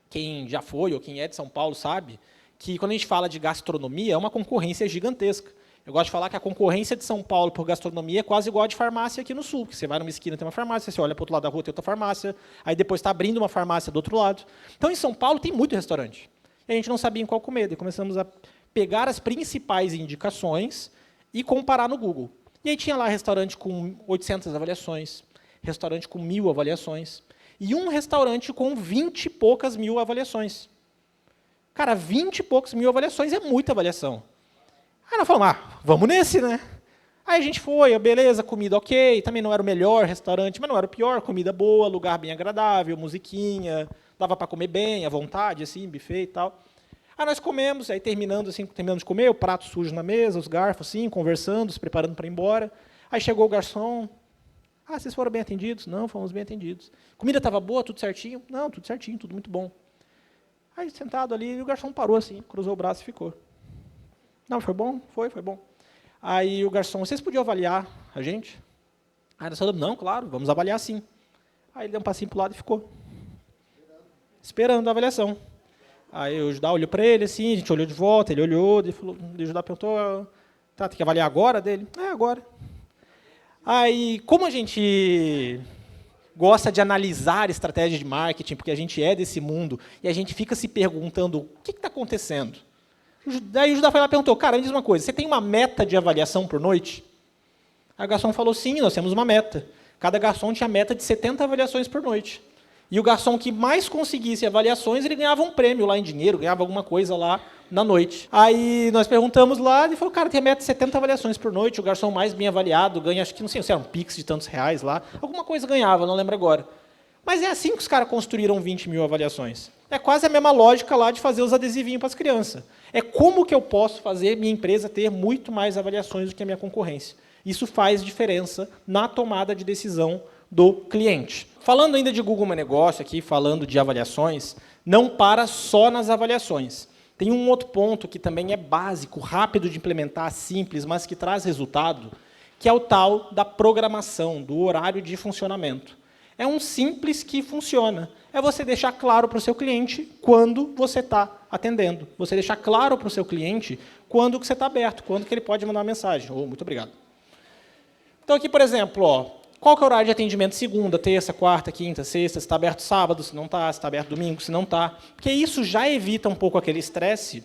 quem já foi ou quem é de São Paulo sabe que quando a gente fala de gastronomia, é uma concorrência gigantesca. Eu gosto de falar que a concorrência de São Paulo por gastronomia é quase igual a de farmácia aqui no sul. Que você vai numa esquina, tem uma farmácia, você olha para o outro lado da rua, tem outra farmácia, aí depois está abrindo uma farmácia do outro lado. Então, em São Paulo, tem muito restaurante. E a gente não sabia em qual comer, e começamos a pegar as principais indicações e comparar no Google. E aí tinha lá restaurante com 800 avaliações, restaurante com 1.000 avaliações, e um restaurante com 20 e poucas mil avaliações. Cara, 20 e poucas mil avaliações é muita avaliação. Aí nós falamos, vamos nesse, né? Aí a gente foi, beleza, comida ok, também não era o melhor restaurante, mas não era o pior, comida boa, lugar bem agradável, musiquinha, dava para comer bem, à vontade, assim, buffet e tal. Aí nós comemos, aí terminamos de comer, o prato sujo na mesa, os garfos, assim, conversando, se preparando para ir embora. Aí chegou o garçom. Vocês foram bem atendidos? Não, fomos bem atendidos. Comida estava boa, tudo certinho? Não, tudo certinho, tudo muito bom. Aí sentado ali, o garçom parou assim, cruzou o braço e ficou. Não, foi bom? Foi bom. Aí o garçom, vocês podiam avaliar a gente? Aí nós falamos, não, claro, vamos avaliar sim. Aí ele deu um passinho para o lado e ficou. Esperando a avaliação. Aí o Judá olhou para ele, assim, a gente olhou de volta, ele olhou, ele falou, o Judá perguntou, tem que avaliar agora dele? Agora. Aí, como a gente gosta de analisar estratégia de marketing, porque a gente é desse mundo, e a gente fica se perguntando, o que está acontecendo? Daí o Judá foi lá e perguntou, cara, me diz uma coisa, você tem uma meta de avaliação por noite? Aí o garçom falou, sim, nós temos uma meta. Cada garçom tinha meta de 70 avaliações por noite. E o garçom que mais conseguisse avaliações, ele ganhava um prêmio lá em dinheiro, ganhava alguma coisa lá na noite. Aí nós perguntamos lá, ele falou, cara, tem a meta de 70 avaliações por noite, o garçom mais bem avaliado ganha, acho que não sei se era um Pix de tantos reais lá, alguma coisa ganhava, não lembro agora. Mas é assim que os caras construíram 20 mil avaliações. É quase a mesma lógica lá de fazer os adesivinhos para as crianças. É como que eu posso fazer minha empresa ter muito mais avaliações do que a minha concorrência. Isso faz diferença na tomada de decisão do cliente. Falando ainda de Google My Negócio aqui, falando de avaliações, não para só nas avaliações. Tem um outro ponto que também é básico, rápido de implementar, simples, mas que traz resultado, que é o tal da programação, do horário de funcionamento. É um simples que funciona. É você deixar claro para o seu cliente quando você está atendendo. Você deixar claro para o seu cliente quando que você está aberto, quando que ele pode mandar uma mensagem. Muito obrigado. Então, aqui, por exemplo, qual que é o horário de atendimento? Segunda, terça, quarta, quinta, sexta, se está aberto sábado, se não está, se está aberto domingo, se não está. Porque isso já evita um pouco aquele estresse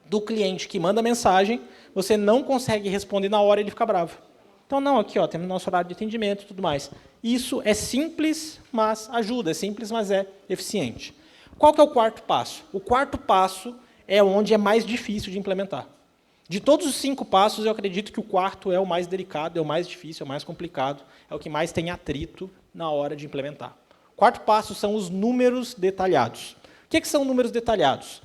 do cliente que manda mensagem, você não consegue responder na hora e ele fica bravo. Então, não, aqui temos nosso horário de atendimento e tudo mais. Isso é simples, mas ajuda. É simples, mas é eficiente. Qual que é o quarto passo? O quarto passo é onde é mais difícil de implementar. De todos os 5 passos, eu acredito que o quarto é o mais delicado, é o mais difícil, é o mais complicado, é o que mais tem atrito na hora de implementar. O quarto passo são os números detalhados. O que são números detalhados?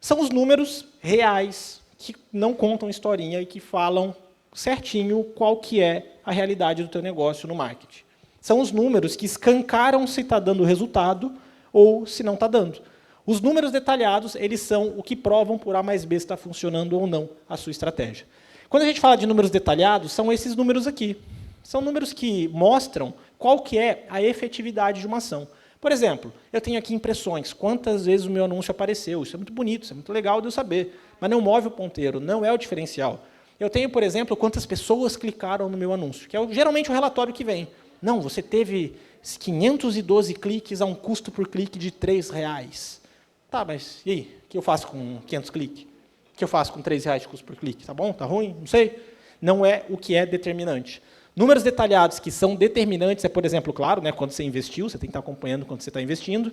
São os números reais, que não contam historinha e que falam certinho qual que é a realidade do teu negócio no marketing. São os números que escancaram se está dando resultado ou se não está dando. Os números detalhados, eles são o que provam por A mais B se está funcionando ou não a sua estratégia. Quando a gente fala de números detalhados, são esses números aqui. São números que mostram qual que é a efetividade de uma ação. Por exemplo, eu tenho aqui impressões, quantas vezes o meu anúncio apareceu. Isso é muito bonito, isso é muito legal de eu saber. Mas não move o ponteiro, não é o diferencial. Eu tenho, por exemplo, quantas pessoas clicaram no meu anúncio, que é geralmente o relatório que vem. Não, você teve 512 cliques a um custo por clique de R$3. Tá, mas e aí? O que eu faço com 500 cliques? O que eu faço com R$3 de custo por clique? Tá bom? Tá ruim? Não sei. Não é o que é determinante. Números detalhados que são determinantes é, por exemplo, claro, né, quando você investiu, você tem que estar acompanhando quando você está investindo.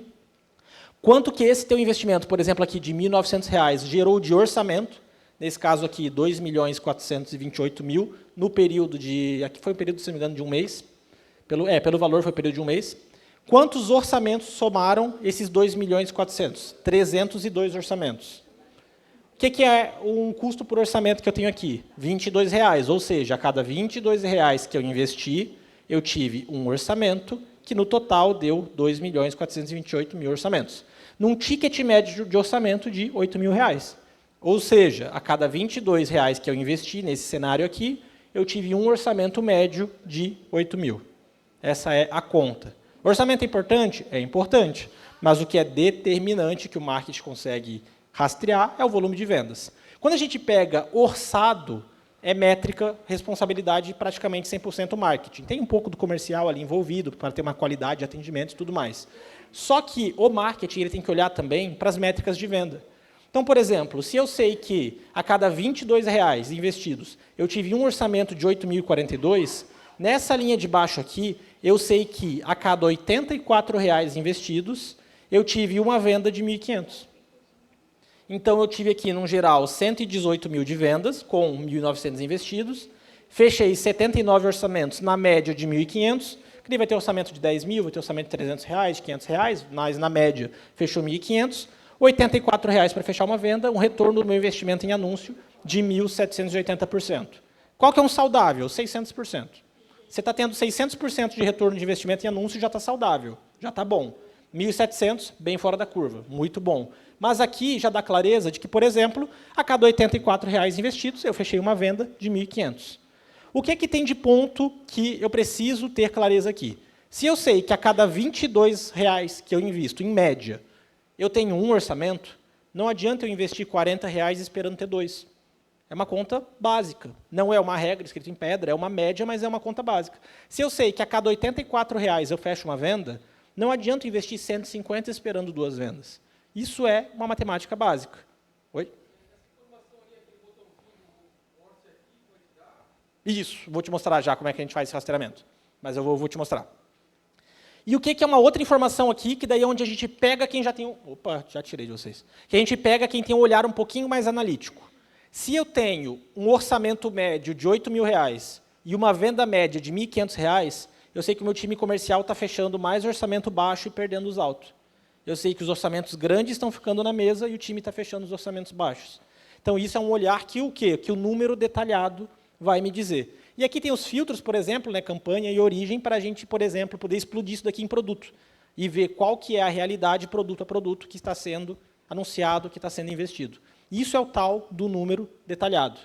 Quanto que esse teu investimento, por exemplo, aqui de R$1.900, gerou de orçamento, nesse caso aqui, R$2.428.000, no período de... Aqui foi um período, se não me engano, de um mês. Pelo valor foi um período de um mês. Quantos orçamentos somaram esses 2.400.000? 302 orçamentos. O que é um custo por orçamento que eu tenho aqui? R$ 22,00, ou seja, a cada R$ 22,00 que eu investi, eu tive um orçamento que no total deu 2.428.000 orçamentos. Num ticket médio de orçamento de R$ 8.000. Ou seja, a cada R$ 22,00 que eu investi nesse cenário aqui, eu tive um orçamento médio de 8.000. Essa é a conta. Orçamento é importante? É importante. Mas o que é determinante que o marketing consegue rastrear é o volume de vendas. Quando a gente pega orçado, é métrica, responsabilidade praticamente 100% marketing. Tem um pouco do comercial ali envolvido, para ter uma qualidade de atendimento e tudo mais. Só que o marketing ele tem que olhar também para as métricas de venda. Então, por exemplo, se eu sei que a cada R$ 22,00 investidos, eu tive um orçamento de 8.042, nessa linha de baixo aqui, eu sei que a cada R$ 84,00 investidos, eu tive uma venda de 1.500. Então, eu tive aqui, no geral, 118.000 de vendas, com 1.900 investidos. Fechei 79 orçamentos, na média de 1.500. Que vai ter orçamento de 10.000, vai ter orçamento de R$300, de R$500, mas, na média, fechou 1.500. R$ 84,00 para fechar uma venda, um retorno do meu investimento em anúncio de 1.780%. Qual que é um saudável? 600%. Você está tendo 600% de retorno de investimento em anúncio, já está saudável, já está bom. 1.700, bem fora da curva, muito bom. Mas aqui já dá clareza de que, por exemplo, a cada R$ 84,00 investidos, eu fechei uma venda de 1.500. O que é que tem de ponto que eu preciso ter clareza aqui? Se eu sei que a cada R$ 22,00 que eu invisto, em média, eu tenho um orçamento, não adianta eu investir R$ 40,00 esperando ter dois. É uma conta básica. Não é uma regra escrita em pedra, é uma média, mas é uma conta básica. Se eu sei que a cada R$ 84,00 eu fecho uma venda, não adianta investir 150 esperando duas vendas. Isso é uma matemática básica. Oi? Isso, vou te mostrar já como é que a gente faz esse rastreamento. Mas eu vou te mostrar. E o que é uma outra informação aqui, que daí é onde a gente pega quem já tem... Opa, já tirei de vocês. Que a gente pega quem tem um olhar um pouquinho mais analítico. Se eu tenho um orçamento médio de R$ 8.000 e uma venda média de R$ 1.500, eu sei que o meu time comercial está fechando mais orçamento baixo e perdendo os altos. Eu sei que os orçamentos grandes estão ficando na mesa e o time está fechando os orçamentos baixos. Então, isso é um olhar que o quê? Que o número detalhado vai me dizer. E aqui tem os filtros, por exemplo, né, campanha e origem, para a gente, por exemplo, poder explodir isso daqui em produto e ver qual que é a realidade produto a produto que está sendo anunciado, que está sendo investido. Isso é o tal do número detalhado.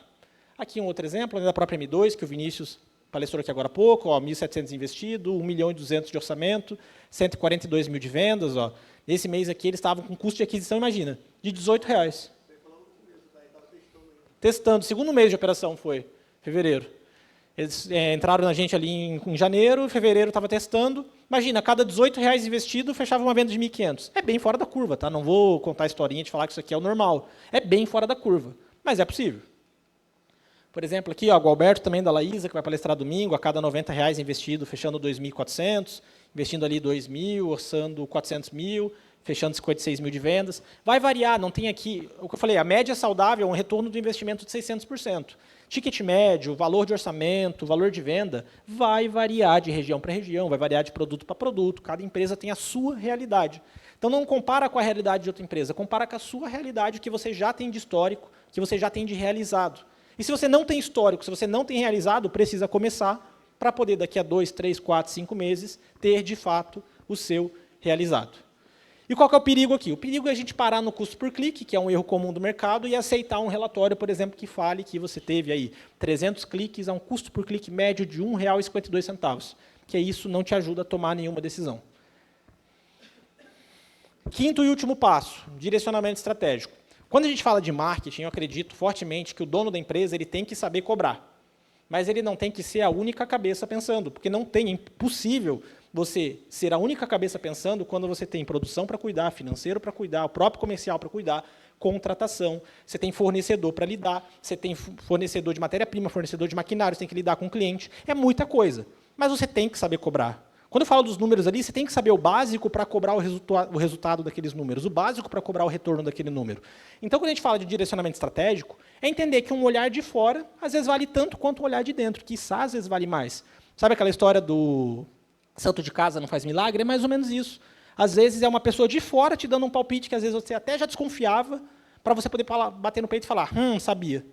Aqui um outro exemplo, da própria M2, que o Vinícius palestrou aqui agora há pouco, 1.700 investido, 1.200.000 de orçamento, 142.000 de vendas. Ó. Nesse mês aqui, eles estavam com custo de aquisição, imagina, de R$18. Testando, segundo mês de operação foi, fevereiro. Eles entraram na gente ali em janeiro, fevereiro estava testando. Imagina, a cada R$18 investido, fechava uma venda de 1.500. É bem fora da curva, tá? Não vou contar a historinha de falar que isso aqui é o normal. É bem fora da curva, mas é possível. Por exemplo, aqui, ó, o Alberto também da Laísa, que vai palestrar domingo, a cada R$90 investido, fechando 2.400, investindo ali 2.000, orçando 400.000, fechando 56.000 de vendas. Vai variar, não tem aqui... O que eu falei, a média saudável é um retorno do investimento de 600%. Ticket médio, valor de orçamento, valor de venda, vai variar de região para região, vai variar de produto para produto, cada empresa tem a sua realidade. Então, não compara com a realidade de outra empresa, compara com a sua realidade, que você já tem de histórico, que você já tem de realizado. E se você não tem histórico, se você não tem realizado, precisa começar para poder, daqui a 2, 3, 4, 5 meses, ter, de fato, o seu realizado. E qual que é o perigo aqui? O perigo é a gente parar no custo por clique, que é um erro comum do mercado, e aceitar um relatório, por exemplo, que fale que você teve aí 300 cliques a um custo por clique médio de R$ 1,52, que isso não te ajuda a tomar nenhuma decisão. Quinto e último passo, direcionamento estratégico. Quando a gente fala de marketing, eu acredito fortemente que o dono da empresa ele tem que saber cobrar. Mas ele não tem que ser a única cabeça pensando, porque não tem, é impossível você ser a única cabeça pensando quando você tem produção para cuidar, financeiro para cuidar, o próprio comercial para cuidar, contratação, você tem fornecedor para lidar, você tem fornecedor de matéria-prima, fornecedor de maquinário, você tem que lidar com o cliente, é muita coisa. Mas você tem que saber cobrar. Quando eu falo dos números ali, você tem que saber o básico para cobrar o resultado daqueles números, o básico para cobrar o retorno daquele número. Então, quando a gente fala de direcionamento estratégico, é entender que um olhar de fora, às vezes, vale tanto quanto um olhar de dentro, quiçá, às vezes, vale mais. Sabe aquela história do santo de casa não faz milagre? É mais ou menos isso. Às vezes, é uma pessoa de fora te dando um palpite que, às vezes, você até já desconfiava, para você poder bater no peito e falar, sabia.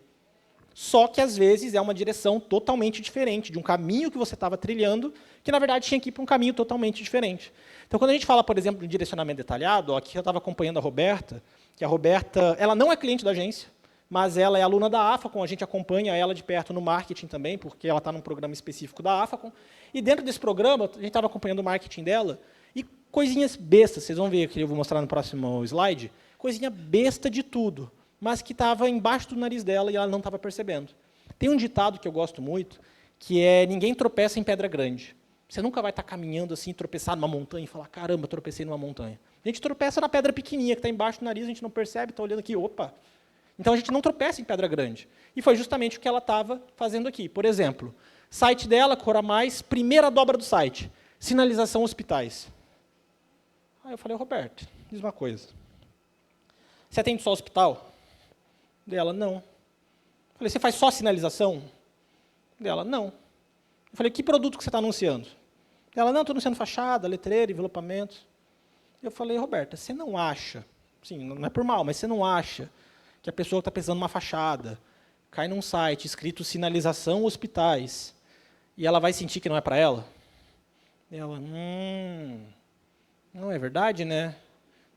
Só que, às vezes, é uma direção totalmente diferente, de um caminho que você estava trilhando, que, na verdade, tinha que ir para um caminho totalmente diferente. Então, quando a gente fala, por exemplo, de direcionamento detalhado, aqui eu estava acompanhando a Roberta, que a Roberta ela não é cliente da agência, mas ela é aluna da AFACON, a gente acompanha ela de perto no marketing também, porque ela está num programa específico da AFACON. E dentro desse programa, a gente estava acompanhando o marketing dela, e coisinhas bestas, vocês vão ver que eu vou mostrar no próximo slide, coisinha besta de tudo, mas que estava embaixo do nariz dela e ela não estava percebendo. Tem um ditado que eu gosto muito, que é ninguém tropeça em pedra grande. Você nunca vai estar caminhando assim, tropeçar numa montanha e falar, caramba, tropecei numa montanha. A gente tropeça na pedra pequenininha, que está embaixo do nariz, a gente não percebe, está olhando aqui, opa. Então, a gente não tropeça em pedra grande. E foi justamente o que ela estava fazendo aqui. Por exemplo, site dela, Cora Mais, primeira dobra do site, sinalização hospitais. Aí eu falei, Roberto, diz uma coisa. Você atende só hospital? Dela, não. Eu falei, você faz só sinalização? Dela, não. Eu falei, que produto que você está anunciando? Dela, não, estou anunciando fachada, letreiro, envelopamento. Eu falei, Roberta, você não acha, sim, não é por mal, mas você não acha que a pessoa está precisando de uma fachada, cai num site escrito sinalização hospitais, e ela vai sentir que não é para ela? Ela, não é verdade, né?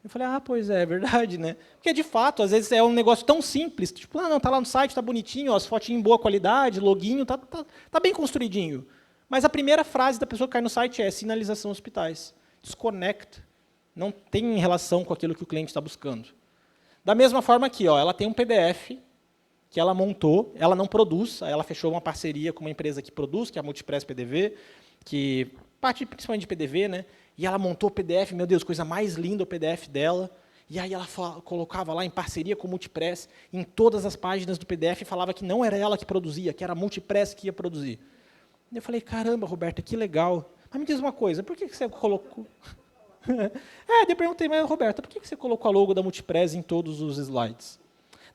Eu falei, pois é verdade, né? Porque, de fato, às vezes é um negócio tão simples, tipo, não, está lá no site, está bonitinho, ó, as fotinhas em boa qualidade, loginho, tá bem construidinho. Mas a primeira frase da pessoa que cai no site é sinalização hospitais. Desconecta. Não tem relação com aquilo que o cliente está buscando. Da mesma forma aqui, ó, ela tem um PDF que ela montou, ela não produz, ela fechou uma parceria com uma empresa que produz, que é a Multipress PDV, que parte principalmente de PDV, né? E ela montou o PDF, meu Deus, coisa mais linda o PDF dela. E aí ela colocava lá em parceria com o Multipress, em todas as páginas do PDF, e falava que não era ela que produzia, que era a Multipress que ia produzir. E eu falei, caramba, Roberta, que legal. Mas me diz uma coisa, por que você colocou... eu perguntei, mas Roberta, por que você colocou a logo da Multipress em todos os slides?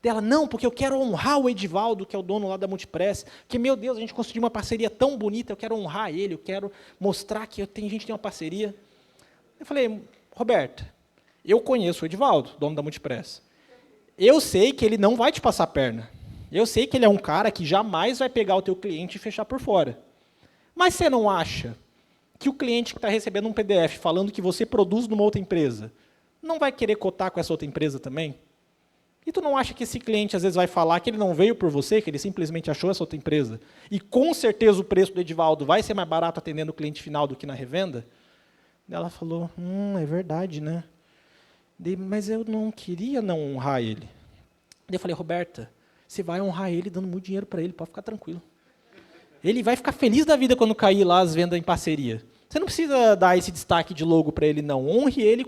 Dela, não, porque eu quero honrar o Edivaldo, que é o dono lá da Multipress, que, meu Deus, a gente construiu uma parceria tão bonita, eu quero honrar ele, eu quero mostrar que a gente tem uma parceria. Eu falei, Roberta, eu conheço o Edivaldo, dono da Multipress. Eu sei que ele não vai te passar a perna. Eu sei que ele é um cara que jamais vai pegar o teu cliente e fechar por fora. Mas você não acha que o cliente que está recebendo um PDF falando que você produz numa outra empresa, não vai querer cotar com essa outra empresa também? E tu não acha que esse cliente às vezes vai falar que ele não veio por você, que ele simplesmente achou essa outra empresa? E com certeza o preço do Edivaldo vai ser mais barato atendendo o cliente final do que na revenda? Ela falou, é verdade, né? Mas eu não queria não honrar ele. Eu falei, Roberta, você vai honrar ele dando muito dinheiro para ele, pode ficar tranquilo. Ele vai ficar feliz da vida quando cair lá as vendas em parceria. Você não precisa dar esse destaque de logo para ele, não. Honre ele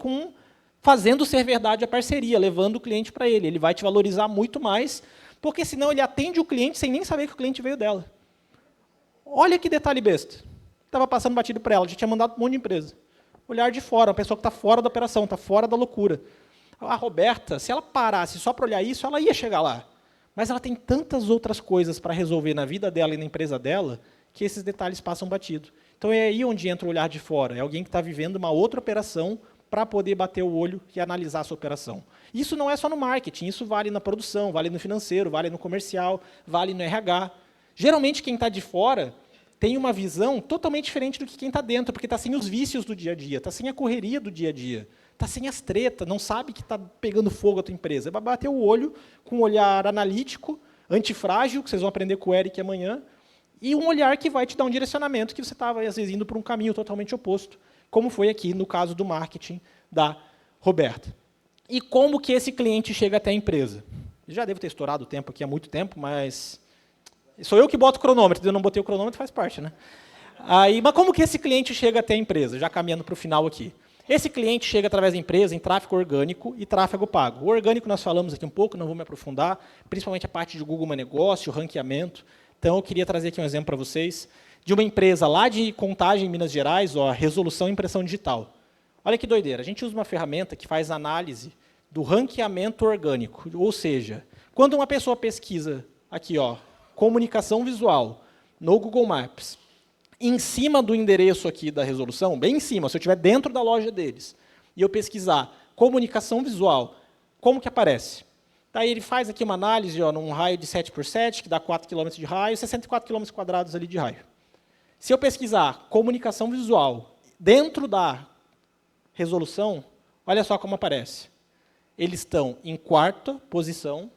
fazendo ser verdade a parceria, levando o cliente para ele. Ele vai te valorizar muito mais, porque senão ele atende o cliente sem nem saber que o cliente veio dela. Olha que detalhe besta. Estava passando batido para ela, já tinha mandado um monte de empresa. Olhar de fora, uma pessoa que está fora da operação, está fora da loucura. A Roberta, se ela parasse só para olhar isso, ela ia chegar lá. Mas ela tem tantas outras coisas para resolver na vida dela e na empresa dela, que esses detalhes passam batido. Então é aí onde entra o olhar de fora. É alguém que está vivendo uma outra operação para poder bater o olho e analisar a sua operação. Isso não é só no marketing, isso vale na produção, vale no financeiro, vale no comercial, vale no RH. Geralmente quem está de fora tem uma visão totalmente diferente do que quem está dentro, porque está sem os vícios do dia a dia, está sem a correria do dia a dia, está sem as tretas, não sabe que está pegando fogo a tua empresa. Vai bater o olho com um olhar analítico, antifrágil, que vocês vão aprender com o Eric amanhã, e um olhar que vai te dar um direcionamento que você estava, às vezes, indo para um caminho totalmente oposto, como foi aqui no caso do marketing da Roberta. E como que esse cliente chega até a empresa? Já devo ter estourado o tempo aqui há muito tempo, mas sou eu que boto o cronômetro, eu não botei o cronômetro, faz parte, né? Mas como que esse cliente chega até a empresa? Já caminhando para o final aqui. Esse cliente chega através da empresa em tráfego orgânico e tráfego pago. O orgânico nós falamos aqui um pouco, não vou me aprofundar, principalmente a parte de Google My Negócio, ranqueamento. Então, eu queria trazer aqui um exemplo para vocês de uma empresa lá de Contagem, em Minas Gerais, ó, Resolução e Impressão Digital. Olha que doideira, a gente usa uma ferramenta que faz análise do ranqueamento orgânico, ou seja, quando uma pessoa pesquisa, aqui, ó, comunicação visual, no Google Maps, em cima do endereço aqui da resolução, bem em cima, se eu estiver dentro da loja deles, e eu pesquisar comunicação visual, como que aparece? Daí ele faz aqui uma análise, ó, num raio de 7 por 7, que dá 4 km de raio, 64 km quadrados ali de raio. Se eu pesquisar comunicação visual dentro da resolução, olha só como aparece. Eles estão em 4ª posição,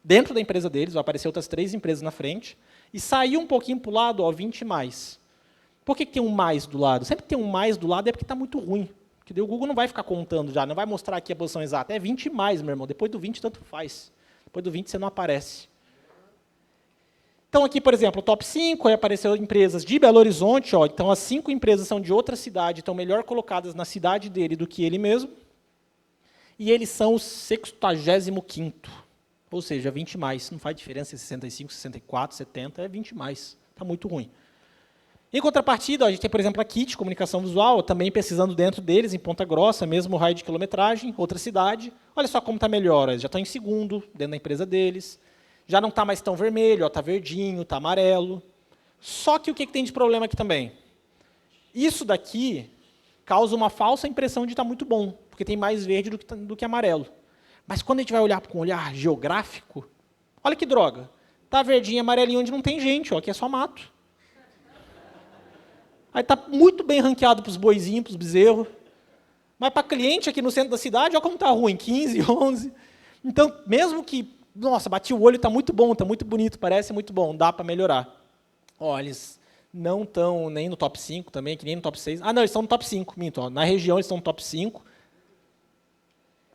dentro da empresa deles, vai aparecer outras 3 empresas na frente, e saiu um pouquinho para o lado, ó, 20 mais. Por que tem um mais do lado? Sempre que tem um mais do lado é porque está muito ruim. Porque daí o Google não vai ficar contando já, não vai mostrar aqui a posição exata. É 20 mais, meu irmão. Depois do 20, tanto faz. Depois do 20, você não aparece. Então, aqui, por exemplo, o top 5, aí apareceu empresas de Belo Horizonte. Ó, então, as 5 empresas são de outra cidade, estão melhor colocadas na cidade dele do que ele mesmo. E eles são o 65º. Ou seja, 20 mais. Não faz diferença se é 65, 64, 70, é 20 mais. Está muito ruim. Em contrapartida, a gente tem, por exemplo, a KIT, Comunicação Visual, também pesquisando dentro deles, em Ponta Grossa, mesmo raio de quilometragem, outra cidade. Olha só como está melhor, eles já estão em 2º, dentro da empresa deles. Já não está mais tão vermelho, está verdinho, está amarelo. Só que o que tem de problema aqui também? Isso daqui causa uma falsa impressão de estar muito bom, porque tem mais verde do que amarelo. Mas quando a gente vai olhar com um olhar geográfico, olha que droga. Está verdinho e amarelinho onde não tem gente, ó, aqui é só mato. Aí está muito bem ranqueado para os boizinhos, para os bezerros. Mas para cliente aqui no centro da cidade, olha como está ruim, 15, 11. Então, mesmo que, nossa, bati o olho, está muito bom, está muito bonito, parece muito bom, dá para melhorar. Ó, eles não estão nem no top 5 também, que nem no top 6. Ah, não, eles estão no top 5, minto. Ó, na região eles estão no top 5.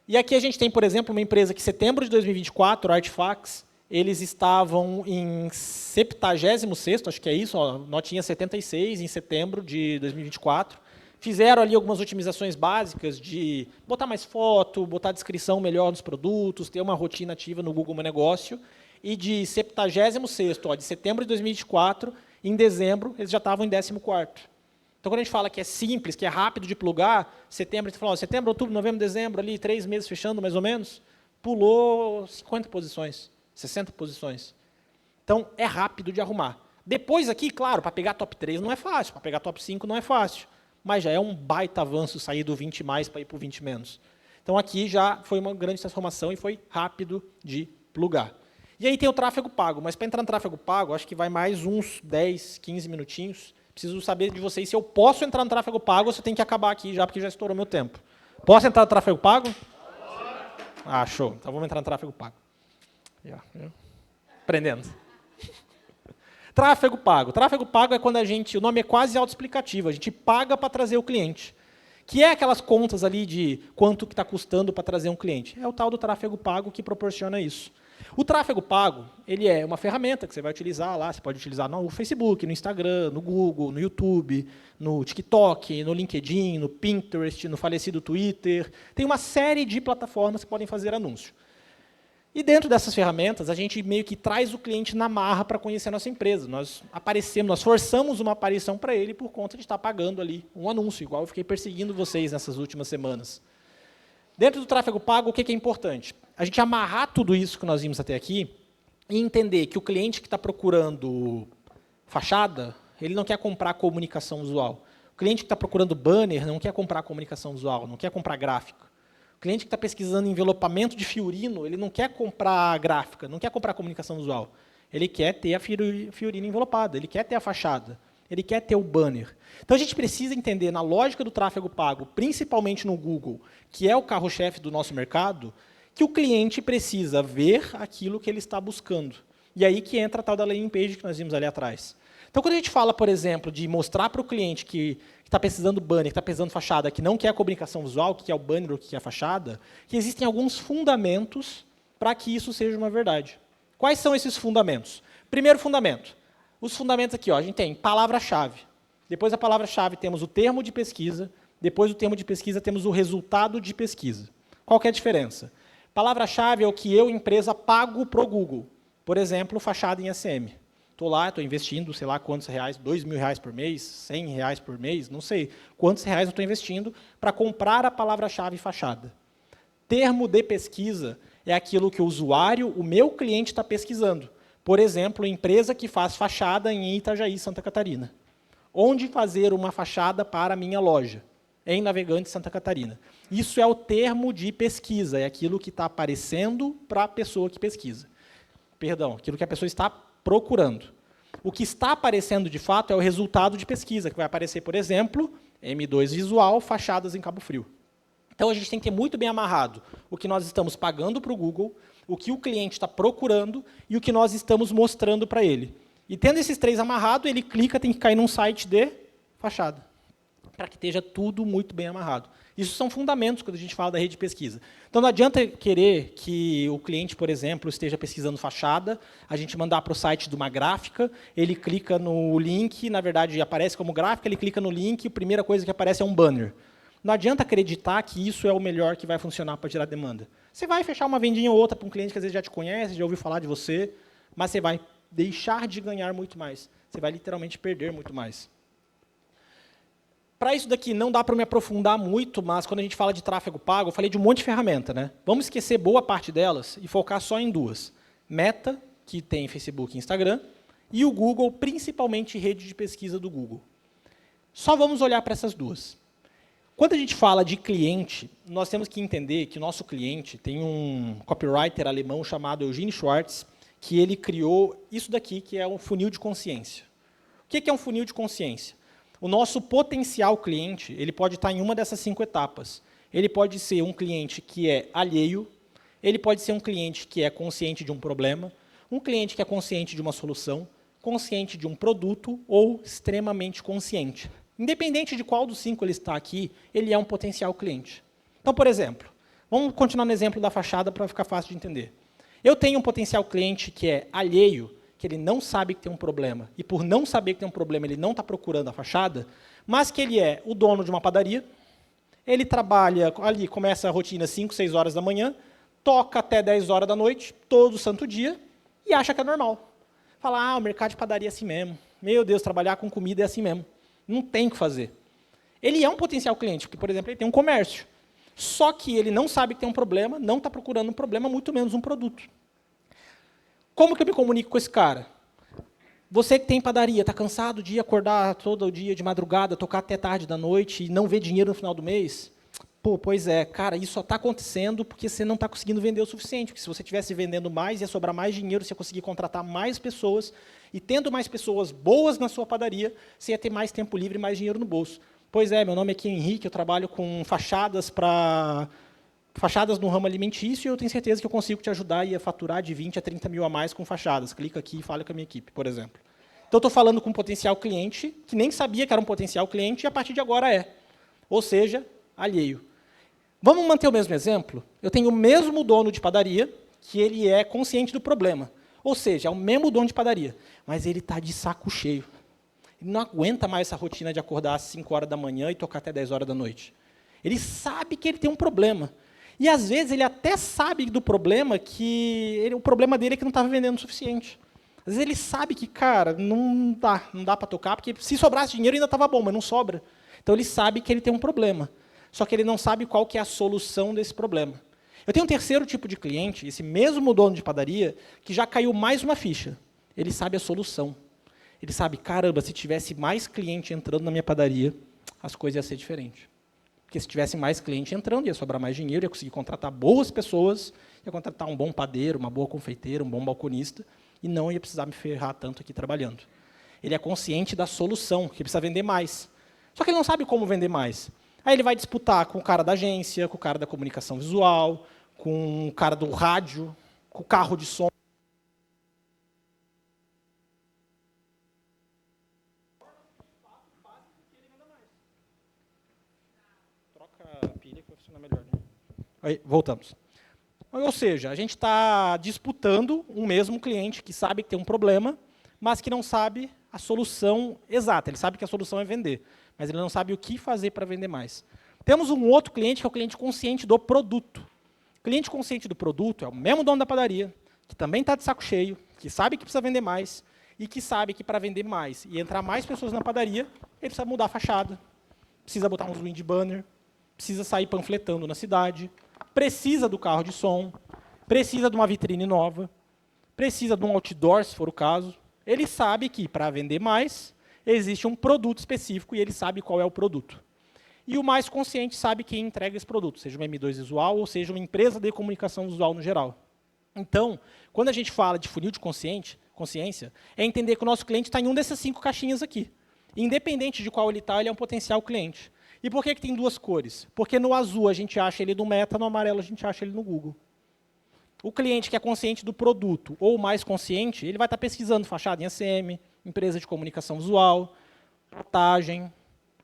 E aqui a gente tem, por exemplo, uma empresa que em setembro de 2024, Artifacts, eles estavam em 76º, acho que é isso, ó, notinha 76 em setembro de 2024. Fizeram ali algumas otimizações básicas de botar mais foto, botar descrição melhor nos produtos, ter uma rotina ativa no Google Meu Negócio. E de 76º, ó, de setembro de 2024, em dezembro, eles já estavam em 14º. Então, quando a gente fala que é simples, que é rápido de plugar, setembro, a gente fala, ó, setembro, outubro, novembro, dezembro, ali 3 meses fechando mais ou menos, pulou 50 posições. 60 posições. Então, é rápido de arrumar. Depois aqui, claro, para pegar top 3 não é fácil, para pegar top 5 não é fácil, mas já é um baita avanço sair do 20 mais para ir para o 20 menos. Então, aqui já foi uma grande transformação e foi rápido de plugar. E aí tem o tráfego pago, mas para entrar no tráfego pago, acho que vai mais uns 10, 15 minutinhos. Preciso saber de vocês se eu posso entrar no tráfego pago ou se eu tenho que acabar aqui já, porque já estourou meu tempo. Posso entrar no tráfego pago? Ah, show. Então, vamos entrar no tráfego pago. Aprendendo. Tráfego pago. Tráfego pago é quando o nome é quase autoexplicativo, a gente paga para trazer o cliente. Que é aquelas contas ali de quanto que está custando para trazer um cliente. É o tal do tráfego pago que proporciona isso. O tráfego pago, ele é uma ferramenta que você vai utilizar lá, você pode utilizar no Facebook, no Instagram, no Google, no YouTube, no TikTok, no LinkedIn, no Pinterest, no falecido Twitter. Tem uma série de plataformas que podem fazer anúncio. E dentro dessas ferramentas, a gente meio que traz o cliente na marra para conhecer a nossa empresa. Nós forçamos uma aparição para ele por conta de estar pagando ali um anúncio, igual eu fiquei perseguindo vocês nessas últimas semanas. Dentro do tráfego pago, o que é importante? A gente amarrar tudo isso que nós vimos até aqui e entender que o cliente que está procurando fachada, ele não quer comprar comunicação visual. O cliente que está procurando banner não quer comprar comunicação visual, não quer comprar gráfico. O cliente que está pesquisando envelopamento de fiorino, ele não quer comprar gráfica, não quer comprar comunicação visual. Ele quer ter a fiorina envelopada, ele quer ter a fachada, ele quer ter o banner. Então, a gente precisa entender, na lógica do tráfego pago, principalmente no Google, que é o carro-chefe do nosso mercado, que o cliente precisa ver aquilo que ele está buscando. E aí que entra a tal da landing page que nós vimos ali atrás. Então, quando a gente fala, por exemplo, de mostrar para o cliente que está precisando banner, que está precisando fachada, que não quer a comunicação visual, que é o banner ou que é a fachada, que existem alguns fundamentos para que isso seja uma verdade. Quais são esses fundamentos? Primeiro fundamento. Os fundamentos aqui, ó, a gente tem palavra-chave. Depois da palavra-chave temos o termo de pesquisa. Depois do termo de pesquisa temos o resultado de pesquisa. Qual que é a diferença? Palavra-chave é o que eu, empresa, pago para o Google. Por exemplo, fachada em SM. Estou lá, estou investindo, sei lá quantos reais, R$ 2.000 por mês, R$ 100 por mês, não sei quantos reais eu estou investindo para comprar a palavra-chave fachada. Termo de pesquisa é aquilo que o usuário, o meu cliente, está pesquisando. Por exemplo, empresa que faz fachada em Itajaí, Santa Catarina. Onde fazer uma fachada para a minha loja? Em Navegantes, Santa Catarina. Isso é o termo de pesquisa, é aquilo que está aparecendo para a pessoa que pesquisa. Perdão, aquilo que a pessoa está procurando. O que está aparecendo, de fato, é o resultado de pesquisa, que vai aparecer, por exemplo, M2 Visual, fachadas em Cabo Frio. Então, a gente tem que ter muito bem amarrado o que nós estamos pagando para o Google, o que o cliente está procurando e o que nós estamos mostrando para ele. E tendo esses três amarrados, ele clica, tem que cair num site de fachada, para que esteja tudo muito bem amarrado. Isso são fundamentos quando a gente fala da rede de pesquisa. Então, não adianta querer que o cliente, por exemplo, esteja pesquisando fachada, a gente mandar para o site de uma gráfica, ele clica no link, na verdade, aparece como gráfica, ele clica no link, a primeira coisa que aparece é um banner. Não adianta acreditar que isso é o melhor que vai funcionar para gerar demanda. Você vai fechar uma vendinha ou outra para um cliente que às vezes já te conhece, já ouviu falar de você, mas você vai deixar de ganhar muito mais. Você vai literalmente perder muito mais. Para isso daqui, não dá para me aprofundar muito, mas quando a gente fala de tráfego pago, eu falei de um monte de ferramenta, né? Vamos esquecer boa parte delas e focar só em duas. Meta, que tem Facebook e Instagram, e o Google, principalmente rede de pesquisa do Google. Só vamos olhar para essas duas. Quando a gente fala de cliente, nós temos que entender que o nosso cliente tem um copywriter alemão chamado Eugene Schwartz, que ele criou isso daqui, que é um funil de consciência. O que é um funil de consciência? O nosso potencial cliente, ele pode estar em uma dessas 5 etapas. Ele pode ser um cliente que é alheio, ele pode ser um cliente que é consciente de um problema, um cliente que é consciente de uma solução, consciente de um produto ou extremamente consciente. Independente de qual dos 5 ele está aqui, ele é um potencial cliente. Então, por exemplo, vamos continuar no exemplo da fachada para ficar fácil de entender. Eu tenho um potencial cliente que é alheio, que ele não sabe que tem um problema, e por não saber que tem um problema, ele não está procurando a fachada, mas que ele é o dono de uma padaria, ele trabalha ali, começa a rotina 5, 6 horas da manhã, toca até 10 horas da noite, todo santo dia, e acha que é normal. Fala, o mercado de padaria é assim mesmo. Meu Deus, trabalhar com comida é assim mesmo. Não tem o que fazer. Ele é um potencial cliente, porque, por exemplo, ele tem um comércio. Só que ele não sabe que tem um problema, não está procurando um problema, muito menos um produto. Como que eu me comunico com esse cara? Você que tem padaria, está cansado de acordar todo dia de madrugada, tocar até tarde da noite e não ver dinheiro no final do mês? Pô, pois é, cara, isso só está acontecendo porque você não está conseguindo vender o suficiente. Porque se você estivesse vendendo mais, ia sobrar mais dinheiro, você ia conseguir contratar mais pessoas, e tendo mais pessoas boas na sua padaria, você ia ter mais tempo livre e mais dinheiro no bolso. Pois é, meu nome aqui é Henrique, eu trabalho com fachadas no ramo alimentício, e eu tenho certeza que eu consigo te ajudar a faturar de 20 a 30 mil a mais com fachadas. Clica aqui e fala com a minha equipe, por exemplo. Então, eu estou falando com um potencial cliente, que nem sabia que era um potencial cliente, e a partir de agora é. Ou seja, alheio. Vamos manter o mesmo exemplo? Eu tenho o mesmo dono de padaria, que ele é consciente do problema. Ou seja, é o mesmo dono de padaria, mas ele está de saco cheio. Ele não aguenta mais essa rotina de acordar às 5 horas da manhã e tocar até 10 horas da noite. Ele sabe que ele tem um problema. E, às vezes, ele até sabe do problema, o problema dele é que não estava vendendo o suficiente. Às vezes, ele sabe que, cara, não dá para tocar, porque se sobrasse dinheiro ainda estava bom, mas não sobra. Então, ele sabe que ele tem um problema. Só que ele não sabe qual que é a solução desse problema. Eu tenho um terceiro tipo de cliente, esse mesmo dono de padaria, que já caiu mais uma ficha. Ele sabe a solução. Ele sabe, caramba, se tivesse mais cliente entrando na minha padaria, as coisas iam ser diferentes. Porque se tivesse mais cliente entrando, ia sobrar mais dinheiro, ia conseguir contratar boas pessoas, ia contratar um bom padeiro, uma boa confeiteira, um bom balconista, e não ia precisar me ferrar tanto aqui trabalhando. Ele é consciente da solução, que precisa vender mais. Só que ele não sabe como vender mais. Aí ele vai disputar com o cara da agência, com o cara da comunicação visual, com o cara do rádio, com o carro de som. Troca a pilha que vai funcionar melhor. Né? Aí, voltamos. Ou seja, a gente está disputando um mesmo cliente que sabe que tem um problema, mas que não sabe a solução exata. Ele sabe que a solução é vender, mas ele não sabe o que fazer para vender mais. Temos um outro cliente, que é o cliente consciente do produto. O cliente consciente do produto é o mesmo dono da padaria, que também está de saco cheio, que sabe que precisa vender mais, e que sabe que para vender mais e entrar mais pessoas na padaria, ele precisa mudar a fachada, precisa botar uns wind banner, precisa sair panfletando na cidade, precisa do carro de som, precisa de uma vitrine nova, precisa de um outdoor, se for o caso. Ele sabe que, para vender mais, existe um produto específico e ele sabe qual é o produto. E o mais consciente sabe quem entrega esse produto, seja uma M2 visual ou seja uma empresa de comunicação visual no geral. Então, quando a gente fala de funil de consciência, é entender que o nosso cliente está em um dessas 5 caixinhas aqui. Independente de qual ele está, ele é um potencial cliente. E por que tem 2 cores? Porque no azul a gente acha ele no Meta, no amarelo a gente acha ele no Google. O cliente que é consciente do produto, ou mais consciente, ele vai estar pesquisando fachada em ACM, empresa de comunicação visual, plotagem,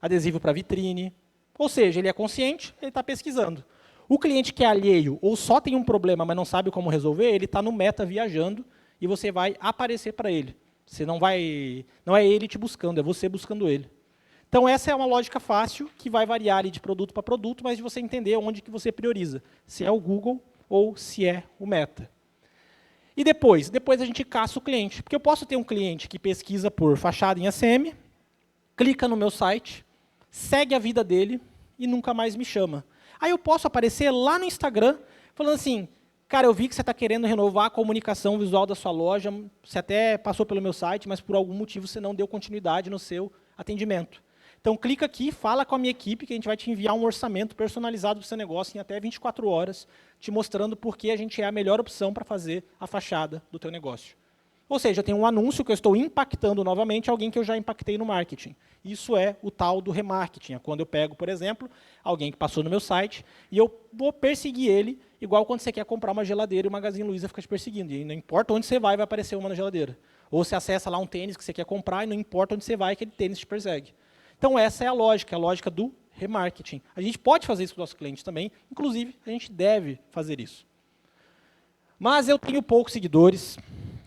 adesivo para vitrine. Ou seja, ele é consciente, ele está pesquisando. O cliente que é alheio, ou só tem um problema, mas não sabe como resolver, ele está no Meta viajando, e você vai aparecer para ele. Você não é ele te buscando, é você buscando ele. Então, essa é uma lógica fácil, que vai variar ali de produto para produto, mas de você entender onde que você prioriza, se é o Google ou se é o Meta. E depois a gente caça o cliente, porque eu posso ter um cliente que pesquisa por fachada em ACM, clica no meu site, segue a vida dele e nunca mais me chama. Aí eu posso aparecer lá no Instagram, falando assim, cara, eu vi que você está querendo renovar a comunicação visual da sua loja, você até passou pelo meu site, mas por algum motivo você não deu continuidade no seu atendimento. Então, clica aqui, fala com a minha equipe, que a gente vai te enviar um orçamento personalizado do seu negócio em até 24 horas, te mostrando por que a gente é a melhor opção para fazer a fachada do teu negócio. Ou seja, tem um anúncio que eu estou impactando novamente alguém que eu já impactei no marketing. Isso é o tal do remarketing. É quando eu pego, por exemplo, alguém que passou no meu site e eu vou perseguir ele, igual quando você quer comprar uma geladeira e o Magazine Luiza fica te perseguindo. E não importa onde você vai aparecer uma na geladeira. Ou você acessa lá um tênis que você quer comprar e não importa onde você vai, aquele tênis te persegue. Então, essa é a lógica do remarketing. A gente pode fazer isso com o nosso cliente também, inclusive, a gente deve fazer isso. Mas eu tenho poucos seguidores,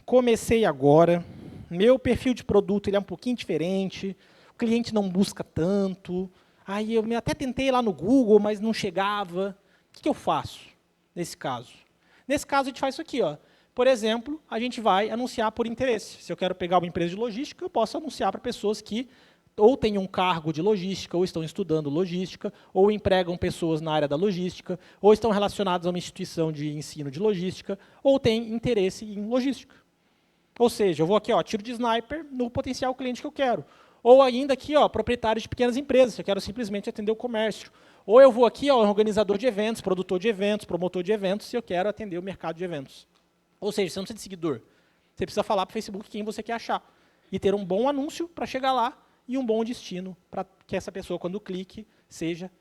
comecei agora, meu perfil de produto ele é um pouquinho diferente, o cliente não busca tanto, aí eu até tentei lá no Google, mas não chegava. O que eu faço nesse caso? Nesse caso, a gente faz isso aqui. Ó. Por exemplo, a gente vai anunciar por interesse. Se eu quero pegar uma empresa de logística, eu posso anunciar para pessoas que ou têm um cargo de logística, ou estão estudando logística, ou empregam pessoas na área da logística, ou estão relacionados a uma instituição de ensino de logística, ou têm interesse em logística. Ou seja, eu vou aqui, ó, tiro de sniper no potencial cliente que eu quero. Ou ainda aqui, ó, proprietários de pequenas empresas, se eu quero simplesmente atender o comércio. Ou eu vou aqui, ó, organizador de eventos, produtor de eventos, promotor de eventos, se eu quero atender o mercado de eventos. Ou seja, você não precisa de seguidor. Você precisa falar para o Facebook quem você quer achar. E ter um bom anúncio para chegar lá, e um bom destino para que essa pessoa, quando clique, seja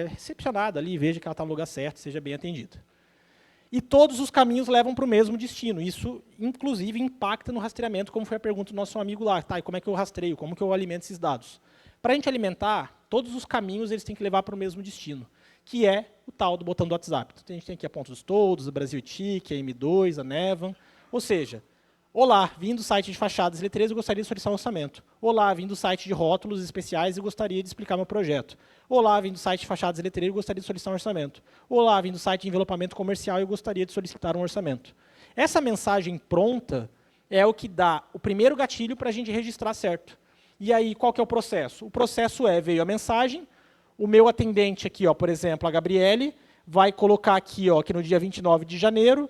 recepcionada ali, veja que ela está no lugar certo, seja bem atendida. E todos os caminhos levam para o mesmo destino. Isso, inclusive, impacta no rastreamento, como foi a pergunta do nosso amigo lá. Tá, e como é que eu rastreio? Como que eu alimento esses dados? Para a gente alimentar, todos os caminhos eles têm que levar para o mesmo destino, que é o tal do botão do WhatsApp. Então, a gente tem aqui a Pontos dos Todos, a Brasil TIC, a M2, a Nevan. Ou seja, olá, vim do site de fachadas e letreiros e gostaria de solicitar um orçamento. Olá, vim do site de rótulos especiais e gostaria de explicar meu projeto. Olá, vim do site de fachadas e letreiros e gostaria de solicitar um orçamento. Olá, vim do site de envelopamento comercial e gostaria de solicitar um orçamento. Essa mensagem pronta é o que dá o primeiro gatilho para a gente registrar certo. E aí, qual que é o processo? O processo veio a mensagem, o meu atendente aqui, ó, por exemplo, a Gabriele, vai colocar aqui, ó, que no dia 29 de janeiro,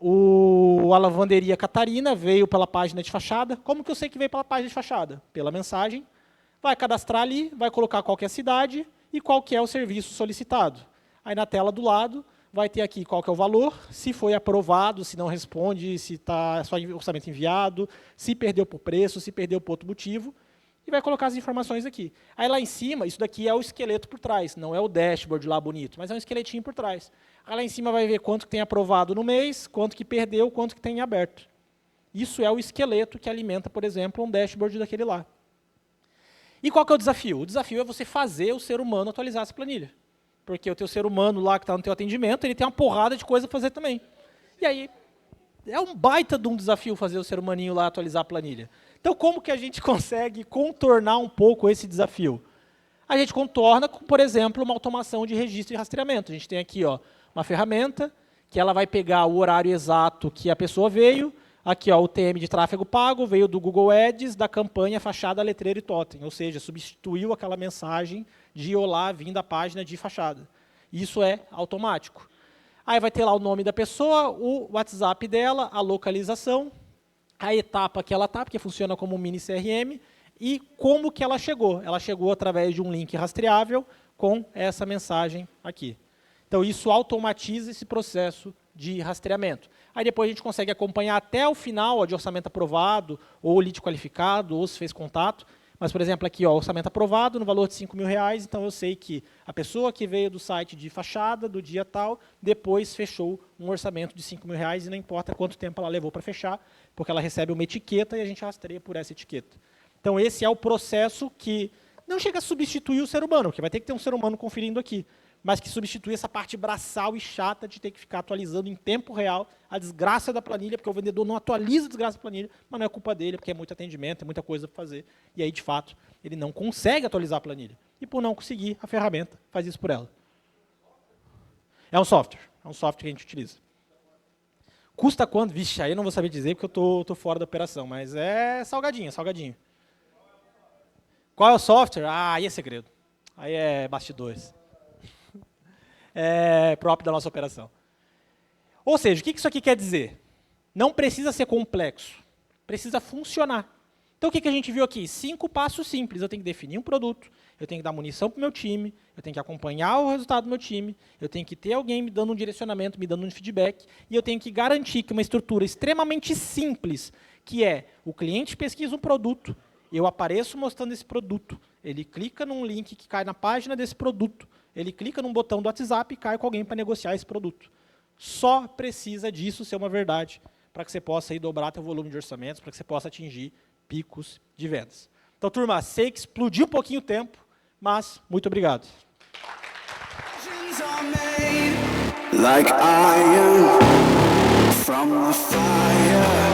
a lavanderia Catarina veio pela página de fachada. Como que eu sei que veio pela página de fachada? Pela mensagem. Vai cadastrar ali, vai colocar qual que é a cidade e qual que é o serviço solicitado. Aí na tela do lado vai ter aqui qual que é o valor, se foi aprovado, se não responde, se está só orçamento enviado, se perdeu por preço, se perdeu por outro motivo. E vai colocar as informações aqui. Aí lá em cima, isso daqui é o esqueleto por trás, não é o dashboard lá bonito, mas é um esqueletinho por trás. Aí lá em cima vai ver quanto que tem aprovado no mês, quanto que perdeu, quanto que tem aberto. Isso é o esqueleto que alimenta, por exemplo, um dashboard daquele lá. E qual que é o desafio? O desafio é você fazer o ser humano atualizar essa planilha. Porque o teu ser humano lá que está no teu atendimento, ele tem uma porrada de coisa para fazer também. E aí, é um baita de um desafio fazer o ser humaninho lá atualizar a planilha. Então, como que a gente consegue contornar um pouco esse desafio? A gente contorna com, por exemplo, uma automação de registro e rastreamento. A gente tem aqui, ó, uma ferramenta que ela vai pegar o horário exato que a pessoa veio, Aqui, ó, o TM de tráfego pago veio do Google Ads, da campanha fachada, letreiro e totem, ou seja, substituiu aquela mensagem de olá, vindo da página de fachada. Isso é automático. Aí vai ter lá o nome da pessoa, o WhatsApp dela, a localização, a etapa que ela está, porque funciona como um mini CRM, e como que ela chegou. Ela chegou através de um link rastreável com essa mensagem aqui. Então, isso automatiza esse processo de rastreamento. Aí depois a gente consegue acompanhar até o final, ó, de orçamento aprovado, ou lead qualificado, ou se fez contato. Mas, por exemplo, aqui, ó, orçamento aprovado no valor de R$5.000, então eu sei que a pessoa que veio do site de fachada, do dia tal, depois fechou um orçamento de R$5.000 e não importa quanto tempo ela levou para fechar, porque ela recebe uma etiqueta e a gente rastreia por essa etiqueta. Então, esse é o processo que não chega a substituir o ser humano, porque vai ter que ter um ser humano conferindo aqui, mas que substitui essa parte braçal e chata de ter que ficar atualizando em tempo real a desgraça da planilha, porque o vendedor não atualiza a desgraça da planilha, mas não é culpa dele, porque é muito atendimento, é muita coisa para fazer. E aí, de fato, ele não consegue atualizar a planilha. E por não conseguir, a ferramenta faz isso por ela. É um software que a gente utiliza. Custa quanto? Vixe, aí eu não vou saber dizer, porque eu tô fora da operação, mas é salgadinho, salgadinho. Qual é o software? Ah, aí é segredo. Aí é bastidores. É próprio da nossa operação. Ou seja, o que isso aqui quer dizer? Não precisa ser complexo, precisa funcionar. Então, o que a gente viu aqui? 5 passos simples. Eu tenho que definir um produto, eu tenho que dar munição para o meu time, eu tenho que acompanhar o resultado do meu time, eu tenho que ter alguém me dando um direcionamento, me dando um feedback, e eu tenho que garantir que uma estrutura extremamente simples, que é o cliente pesquisa um produto, eu apareço mostrando esse produto, ele clica num link que cai na página desse produto, ele clica num botão do WhatsApp e cai com alguém para negociar esse produto. Só precisa disso ser uma verdade para que você possa aí dobrar seu volume de orçamentos, para que você possa atingir picos de vendas. Então, turma, sei que explodiu um pouquinho o tempo, mas muito obrigado. Like iron from the fire.